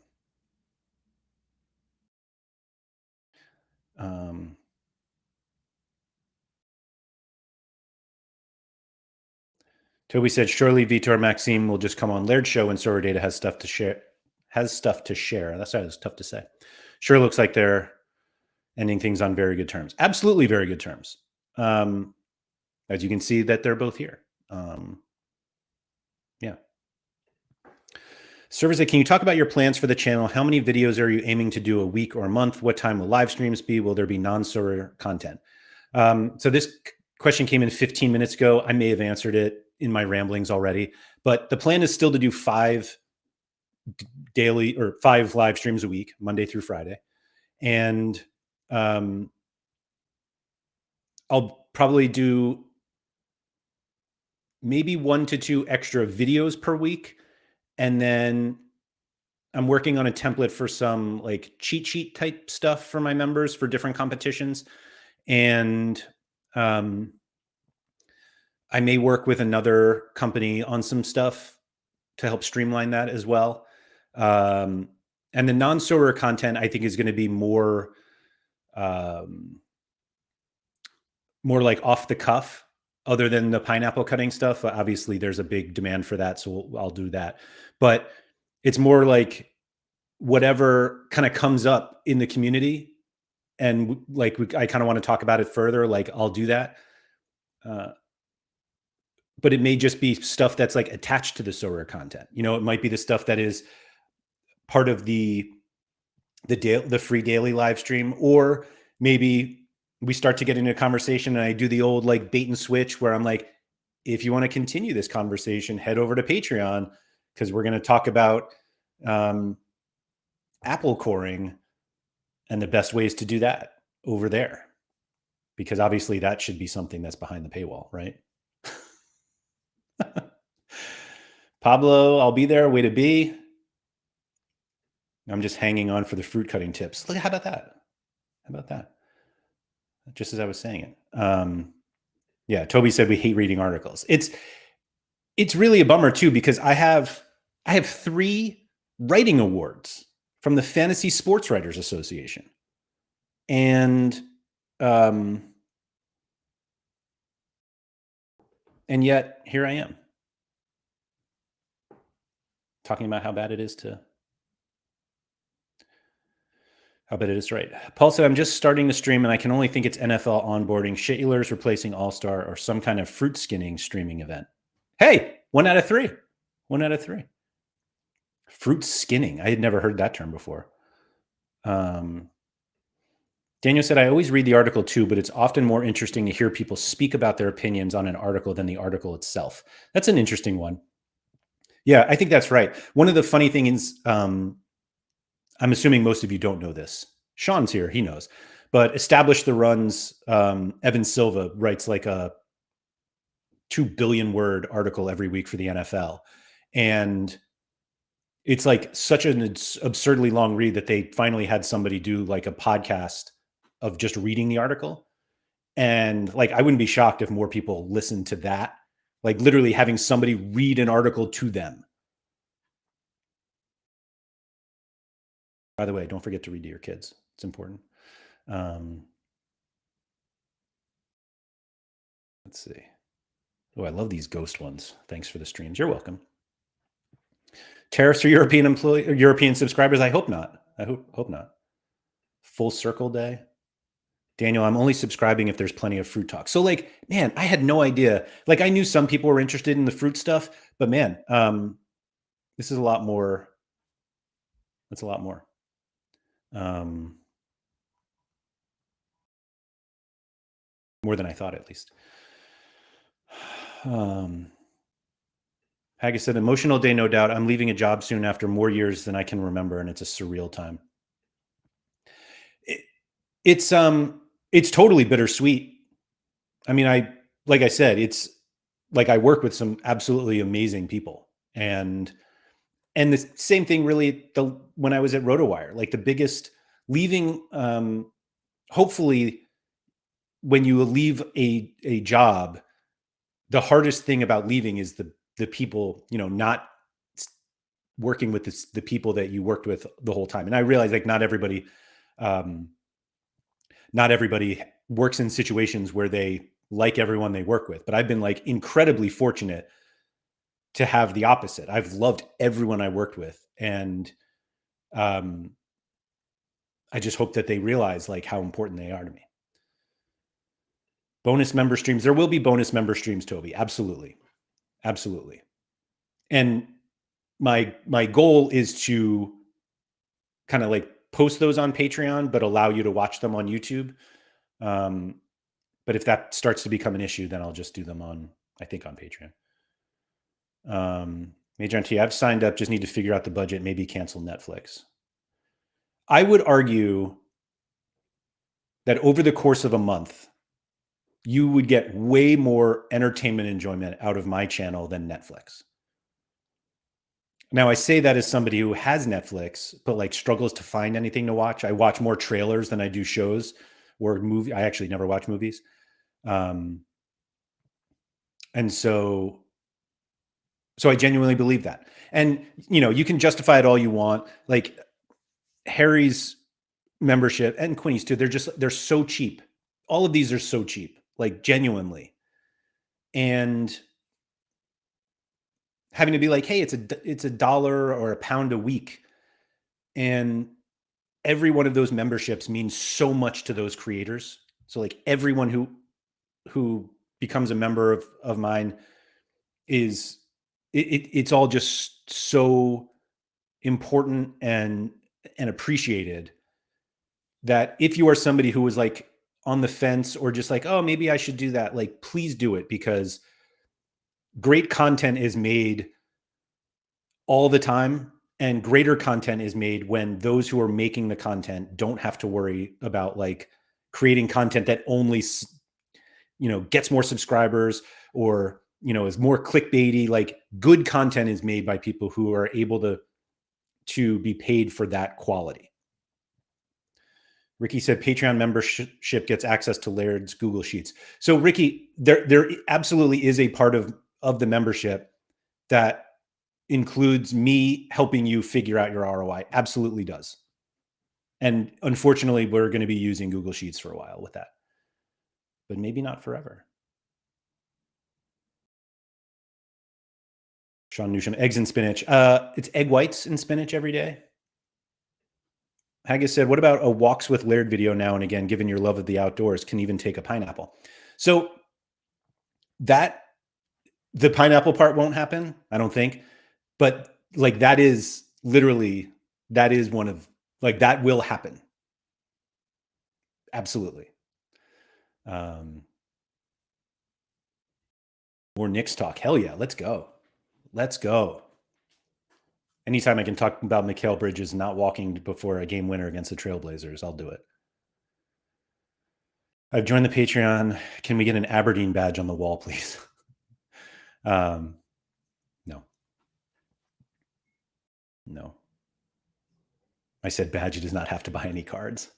Toby said, surely Vitor Maxime will just come on Laird show when SorareData has stuff to share. That's tough to say. Sure looks like they're ending things on very good terms. Absolutely very good terms. As you can see that they're both here. Yeah. Servers, can you talk about your plans for the channel? How many videos are you aiming to do a week or a month? What time will live streams be? Will there be non-Sorare content? So this question came in 15 minutes ago. I may have answered it in my ramblings already, but the plan is still to do 5 daily or 5 live streams a week, Monday through Friday. And I'll probably do maybe 1 to 2 extra videos per week. And then I'm working on a template for some like cheat sheet type stuff for my members for different competitions. And I may work with another company on some stuff to help streamline that as well. And the non-Sorare content, I think, is going to be more like off the cuff, other than the pineapple cutting stuff. Obviously, there's a big demand for that, so I'll do that. But it's more like whatever kind of comes up in the community, and like I kind of want to talk about it further. Like I'll do that. But it may just be stuff that's like attached to the Sorare content. You know, it might be the stuff that is part of the free daily live stream, or maybe we start to get into a conversation and I do the old like bait and switch where I'm like, if you want to continue this conversation, head over to Patreon, because we're going to talk about apple coring and the best ways to do that over there, because obviously that should be something that's behind the paywall, right? Pablo, I'll be there. Way to be. I'm just hanging on for the fruit cutting tips. Look, how about that? How about that? Just as I was saying it. Yeah, Toby said we hate reading articles. It's really a bummer too, because I have 3 writing awards from the Fantasy Sports Writers Association, and yet here I am talking about how bad it is to write. Paul said, I'm just starting to stream and I can only think it's NFL onboarding, Shaylers replacing All-Star, or some kind of fruit skinning streaming event. Hey, 1 out of 3. 1 out of 3. Fruit skinning. I had never heard that term before. Daniel said, I always read the article too, but it's often more interesting to hear people speak about their opinions on an article than the article itself. That's an interesting one. Yeah, I think that's right. One of the funny things, I'm assuming most of you don't know this. Sean's here, he knows. But Establish the Run's Evan Silva writes like a 2 billion word article every week for the NFL. And it's like such an absurdly long read that they finally had somebody do like a podcast of just reading the article. And like, I wouldn't be shocked if more people listen to that, like literally having somebody read an article to them. By the way, don't forget to read to your kids. It's important. Let's see. Oh, I love these ghost ones. Thanks for the streams. You're welcome. Tariffs for European subscribers? I hope not. I hope not. Full Circle Day. Daniel, I'm only subscribing if there's plenty of fruit talk. So like, man, I had no idea. Like I knew some people were interested in the fruit stuff, but man, this is a lot more. That's a lot more. More than I thought, at least. Haggis said, emotional day, no doubt. I'm leaving a job soon after more years than I can remember, and it's a surreal time. It's totally bittersweet. I mean, like I said, it's like I work with some absolutely amazing people, and the same thing really when I was at RotoWire, like the biggest leaving, hopefully when you leave a job, the hardest thing about leaving is the people, you know, not working with the people that you worked with the whole time. And I realize like not everybody works in situations where they like everyone they work with, but I've been like incredibly fortunate to have the opposite. I've loved everyone I worked with. And I just hope that they realize like how important they are to me. Bonus member streams. There will be bonus member streams, Toby. Absolutely. Absolutely. And my goal is to kind of like post those on Patreon, but allow you to watch them on YouTube. But if that starts to become an issue, then I'll just do them on Patreon. Major NT, I've signed up, just need to figure out the budget, maybe cancel Netflix. I would argue that over the course of a month, you would get way more entertainment enjoyment out of my channel than Netflix. Now I say that as somebody who has Netflix, but like struggles to find anything to watch. I watch more trailers than I do shows or movie. I actually never watch movies. Um, and so I genuinely believe that. And you can justify it all you want. Like Harry's membership and Quinny's too. They're so cheap. All of these are so cheap, like genuinely. And having to be like, hey, it's a dollar or a pound a week, and every one of those memberships means so much to those creators. So like everyone who becomes a member of mine is it's all just so important and appreciated, that if you are somebody who was like on the fence or just like, oh, maybe I should do that, like please do it, because great content is made all the time, and greater content is made when those who are making the content don't have to worry about like creating content that only gets more subscribers or is more clickbaity. Like good content is made by people who are able to be paid for that quality. Ricky said Patreon membership gets access to Laird's Google Sheets. So Ricky, there absolutely is a part of the membership that includes me helping you figure out your ROI. Absolutely does. And unfortunately, we're going to be using Google Sheets for a while with that, but maybe not forever. Sean Newsham, eggs and spinach. It's egg whites and spinach every day. Haggis said, what about a walks with Laird video now and again, given your love of the outdoors, can even take a pineapple? So that the pineapple part won't happen, I don't think. But like that is one of like that will happen. Absolutely. More Knicks talk. Hell yeah, let's go. Let's go. Anytime I can talk about Mikal Bridges not walking before a game winner against the Trailblazers, I'll do it. I've joined the Patreon. Can we get an Aberdeen badge on the wall, please? No. No. I said badge does not have to buy any cards.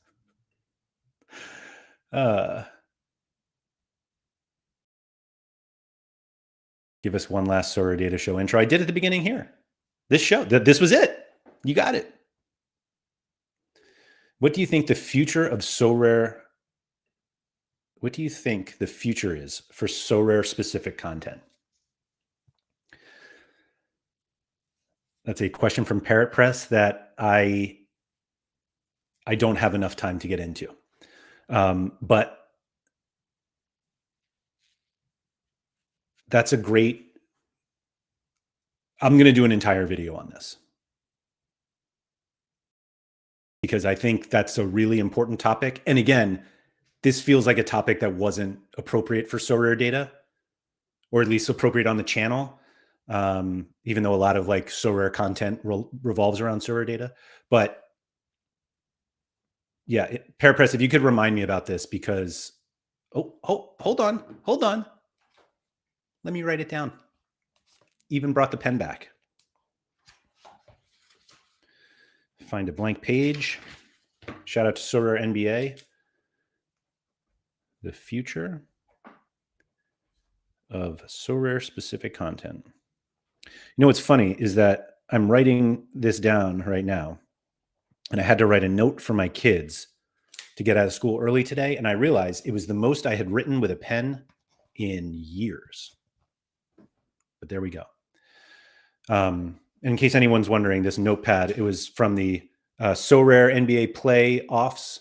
Give us one last SorareData show intro. I did at the beginning here. This was it. You got it. What do you think the future of Sorare? What do you think the future is for Sorare specific content? That's a question from Parrot Press that I don't have enough time to get into. But that's a great, I'm going to do an entire video on this, because I think that's a really important topic. And again, this feels like a topic that wasn't appropriate for SorareData, or at least appropriate on the channel. Even though a lot of like Sorare content revolves around SorareData. But yeah, Parapress, if you could remind me about this, because hold on. Let me write it down. Even brought the pen back. Find a blank page. Shout out to Sorare NBA. The future of Sorare specific content. You know what's funny is that I'm writing this down right now, and I had to write a note for my kids to get out of school early today, and I realized it was the most I had written with a pen in years. But there we go. In case anyone's wondering, this notepad, it was from the Sorare NBA playoffs.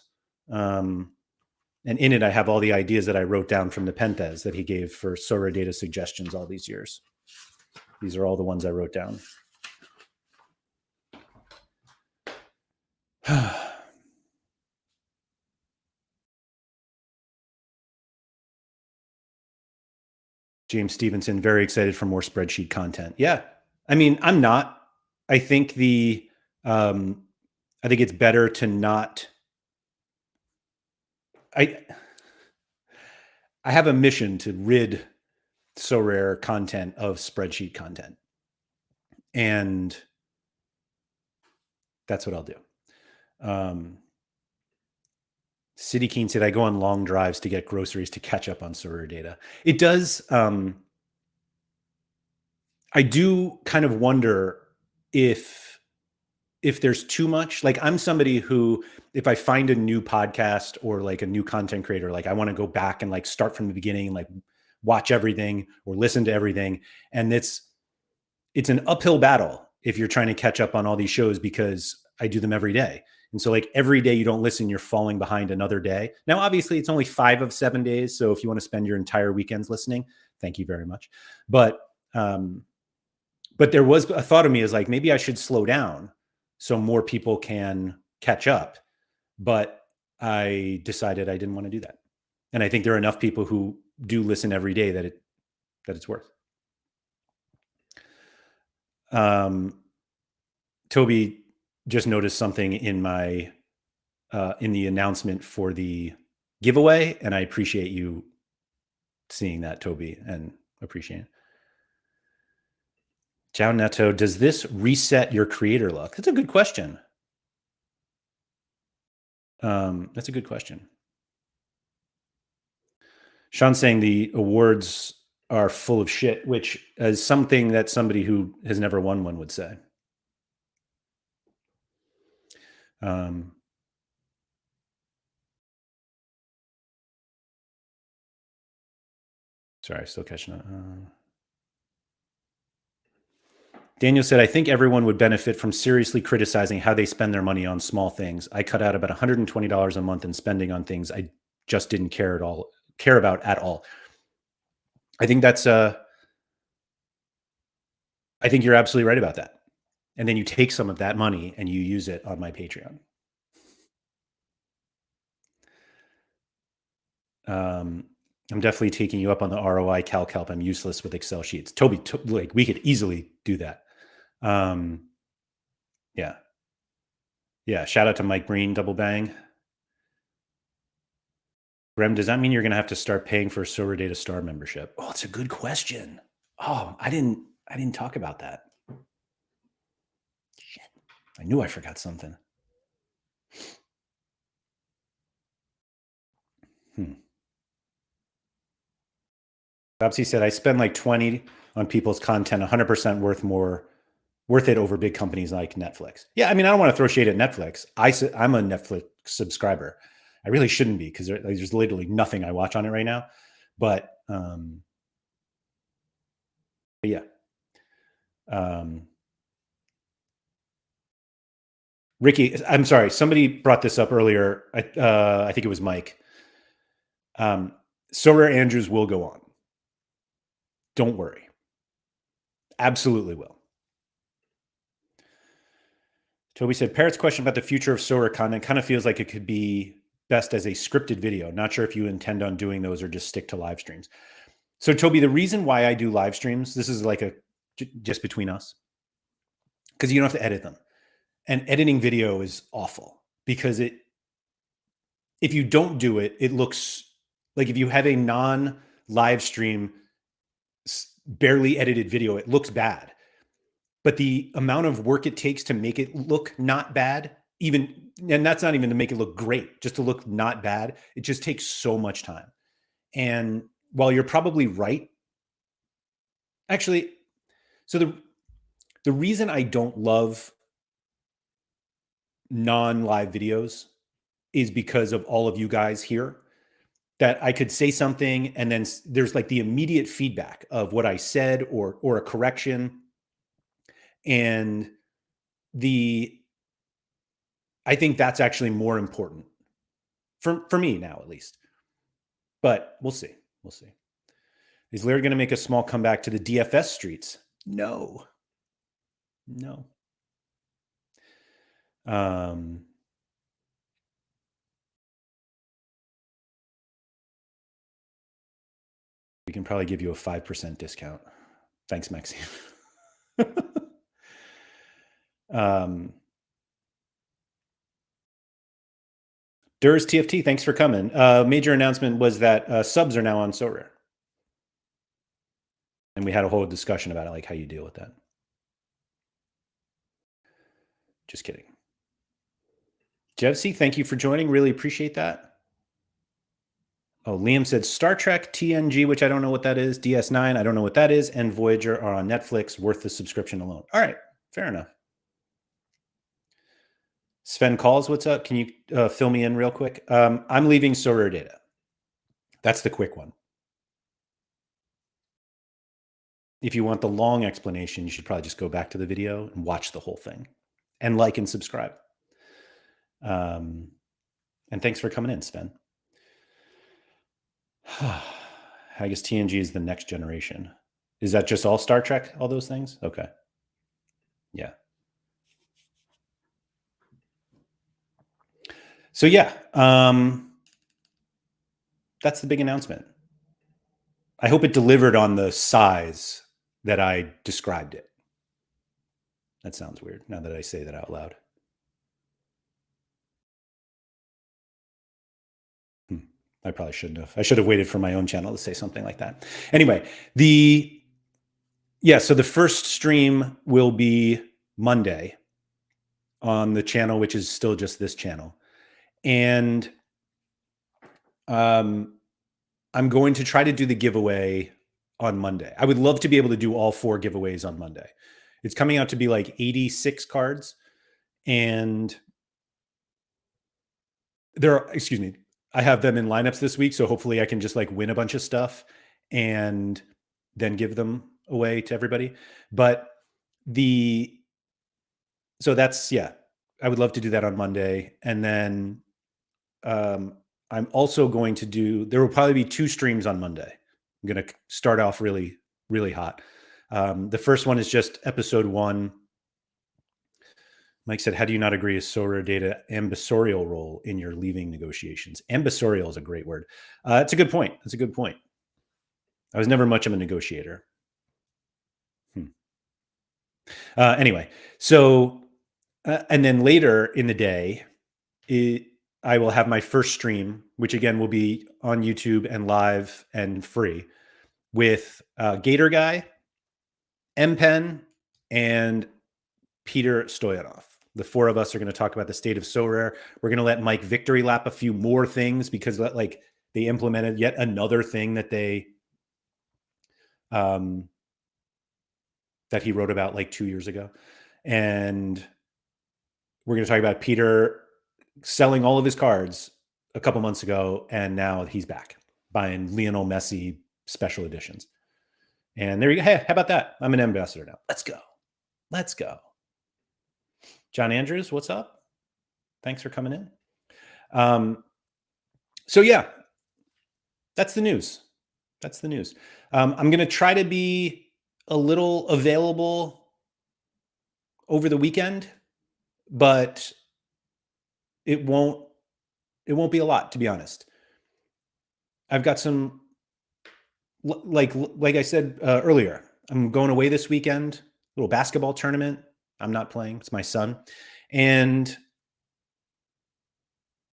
And in it, I have all the ideas that I wrote down from the Penthes that he gave for SorareData suggestions all these years. These are all the ones I wrote down. James Stevenson, very excited for more spreadsheet content. Yeah. I mean, I'm not. I think I think it's better to not. I have a mission to rid Sorare content of spreadsheet content. And That's what I'll do. City Keen said, I go on long drives to get groceries to catch up on SorareData. It does. I do kind of wonder if there's too much. Like, I'm somebody who, if I find a new podcast or like a new content creator, like I want to go back and like start from the beginning and like watch everything or listen to everything. And it's an uphill battle if you're trying to catch up on all these shows, because I do them every day. And so like every day you don't listen, you're falling behind another day. Now, obviously it's only 5 of 7 days. So if you want to spend your entire weekends listening, thank you very much. But there was a thought of me is like, maybe I should slow down so more people can catch up. But I decided I didn't want to do that. And I think there are enough people who do listen every day that it's worth. Toby just noticed something in my in the announcement for the giveaway, and I appreciate you seeing that, Toby, and appreciate it. Ciao Neto, does this reset your creator luck? That's a good question. That's a good question. Sean's saying the awards are full of shit, which is something that somebody who has never won one would say. Sorry, still catching up. Daniel said, I think everyone would benefit from seriously criticizing how they spend their money on small things. I cut out about $120 a month in spending on things I just didn't care about at all. I think that's I think you're absolutely right about that. And then you take some of that money and you use it on my Patreon. I'm definitely taking you up on the ROI calc help. I'm useless with Excel sheets. Toby, like we could easily do that. Yeah. Yeah. Shout out to Mike Breen, Double Bang. Rem, does that mean you're going to have to start paying for a SorareData Star membership? Oh, it's a good question. Oh, I didn't talk about that. Shit. I knew I forgot something. Babsy said, I spend like 20 on people's content, 100% worth it over big companies like Netflix. Yeah, I mean, I don't want to throw shade at Netflix. I'm a Netflix subscriber. I really shouldn't be, because there's literally nothing I watch on it right now. But yeah. Ricky, I'm sorry. Somebody brought this up earlier. I think it was Mike. Sorare Andrews will go on. Don't worry. Absolutely will. Toby said, Parrot's question about the future of Sorare content kind of feels like it could be best as a scripted video. Not sure if you intend on doing those or just stick to live streams. So Toby, the reason why I do live streams, this is like just between us, because you don't have to edit them. And editing video is awful, because if you don't do it, it looks like, if you have a non-live stream, barely edited video, it looks bad. But the amount of work it takes to make it look not bad, and that's not even to make it look great, just to look not bad, it just takes so much time. And while you're probably right, actually, so the reason I don't love non-live videos is because of all of you guys here, that I could say something and then there's like the immediate feedback of what I said or a correction. And I think that's actually more important for me now, at least. But we'll see. We'll see. Is Laird going to make a small comeback to the DFS streets? No. We can probably give you a 5% discount. Thanks, Maxime. Durs TFT, thanks for coming. Major announcement was that subs are now on Sorare. And we had a whole discussion about it, like how you deal with that. Just kidding. Jevsy, thank you for joining. Really appreciate that. Oh, Liam said Star Trek, TNG, which I don't know what that is. DS9, I don't know what that is. And Voyager are on Netflix, worth the subscription alone. All right, fair enough. Sven Calls, what's up? Can you fill me in real quick? I'm leaving SorareData. That's the quick one. If you want the long explanation, you should probably just go back to the video and watch the whole thing and like and subscribe. And thanks for coming in, Sven. I guess TNG is the next generation. Is that just all Star Trek, all those things? Okay. Yeah. So yeah, that's the big announcement. I hope it delivered on the size that I described it. That sounds weird now that I say that out loud. I probably shouldn't have. I should have waited for my own channel to say something like that. Anyway, so the first stream will be Monday on the channel, which is still just this channel. And I'm going to try to do the giveaway on Monday. I would love to be able to do all 4 giveaways on Monday. It's coming out to be like 86 cards. And I have them in lineups this week. So hopefully I can just like win a bunch of stuff and then give them away to everybody. But so that's, I would love to do that on Monday. And then I'm also going to there will probably be 2 streams on Monday. I'm going to start off really, really hot. The first one is just episode 1. Mike said, how do you not agree with SorareData ambassadorial role in your leaving negotiations? Ambassadorial is a great word. It's a good point. That's a good point. I was never much of a negotiator. Anyway, so, and then later in the day, I will have my first stream, which again will be on YouTube and live and free, with Gator Guy, M-Pen, and Peter Stoyanov. The 4 of us are going to talk about the state of Sorare. We're going to let Mike victory lap a few more things because like they implemented yet another thing that that he wrote about like 2 years ago. And we're going to talk about Peter selling all of his cards a couple months ago, and now he's back buying Lionel Messi special editions. And there you go. Hey, how about that? I'm an ambassador now. Let's go. Let's go. John Andrews, what's up? Thanks for coming in. So yeah, that's the news. That's the news. I'm going to try to be a little available over the weekend, but it won't be a lot, to be honest. I've got some, like I said earlier, I'm going away this weekend, little basketball tournament. I'm not playing. It's my son. And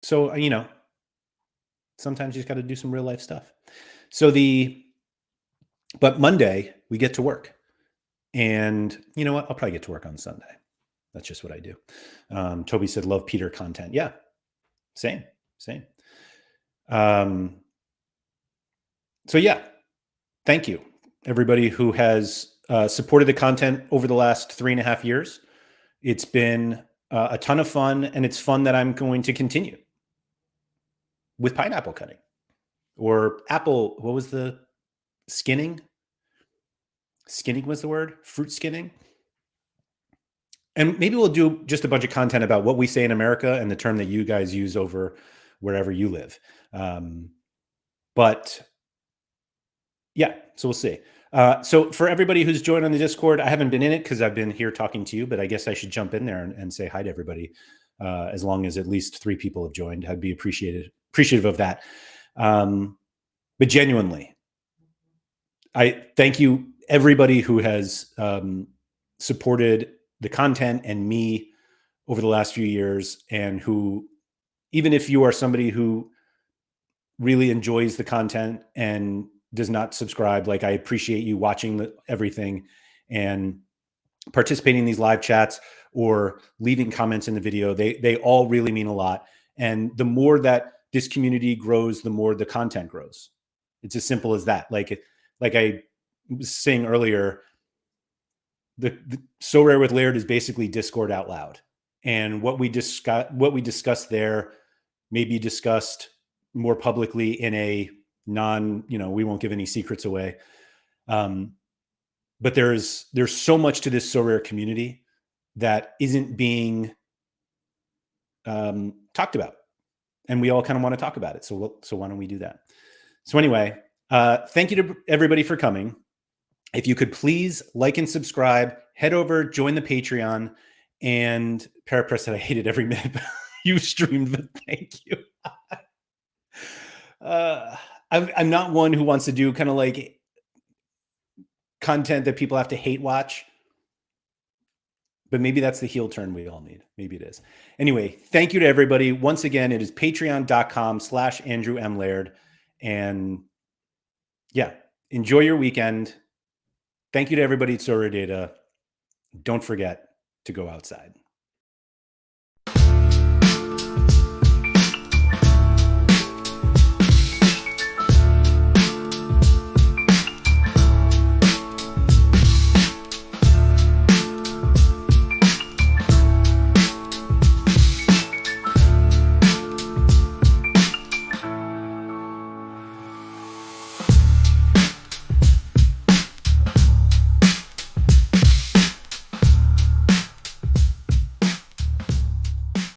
so, sometimes you just got to do some real life stuff. So but Monday we get to work, and you know what? I'll probably get to work on Sunday. That's just what I do. Toby said, love Peter content. Yeah, same. So yeah, thank you everybody who has supported the content over the last 3.5 years. It's been a ton of fun, and it's fun that I'm going to continue with pineapple cutting or apple. What was the skinning? Skinning was the word. Fruit skinning. And maybe we'll do just a bunch of content about what we say in America and the term that you guys use over wherever you live. But yeah, so we'll see. So for everybody who's joined on the Discord, I haven't been in it because I've been here talking to you, but I guess I should jump in there and say hi to everybody. As long as at least 3 people have joined, I'd be appreciative of that. But genuinely, I thank you everybody who has supported the content and me over the last few years, and who, even if you are somebody who really enjoys the content and does not subscribe, like I appreciate you watching everything and participating in these live chats, or leaving comments in the video. They all really mean a lot. And the more that this community grows, the more the content grows. It's as simple as that. Like I was saying earlier, the Sorare with Laird is basically Discord out loud. And what we discuss there may be discussed more publicly in a we won't give any secrets away. But there's so much to this Sorare community that isn't being talked about, and we all kind of want to talk about it. So why don't we do that? So anyway, thank you to everybody for coming. If you could please like and subscribe, head over, join the Patreon, and Parapress said I hated every minute you streamed, but thank you. I'm not one who wants to do kind of like content that people have to hate watch, but maybe that's the heel turn we all need. Maybe it is. Anyway, thank you to everybody. Once again, it is patreon.com/Andrew M. Laird. And yeah, enjoy your weekend. Thank you to everybody at SorareData. Don't forget to go outside.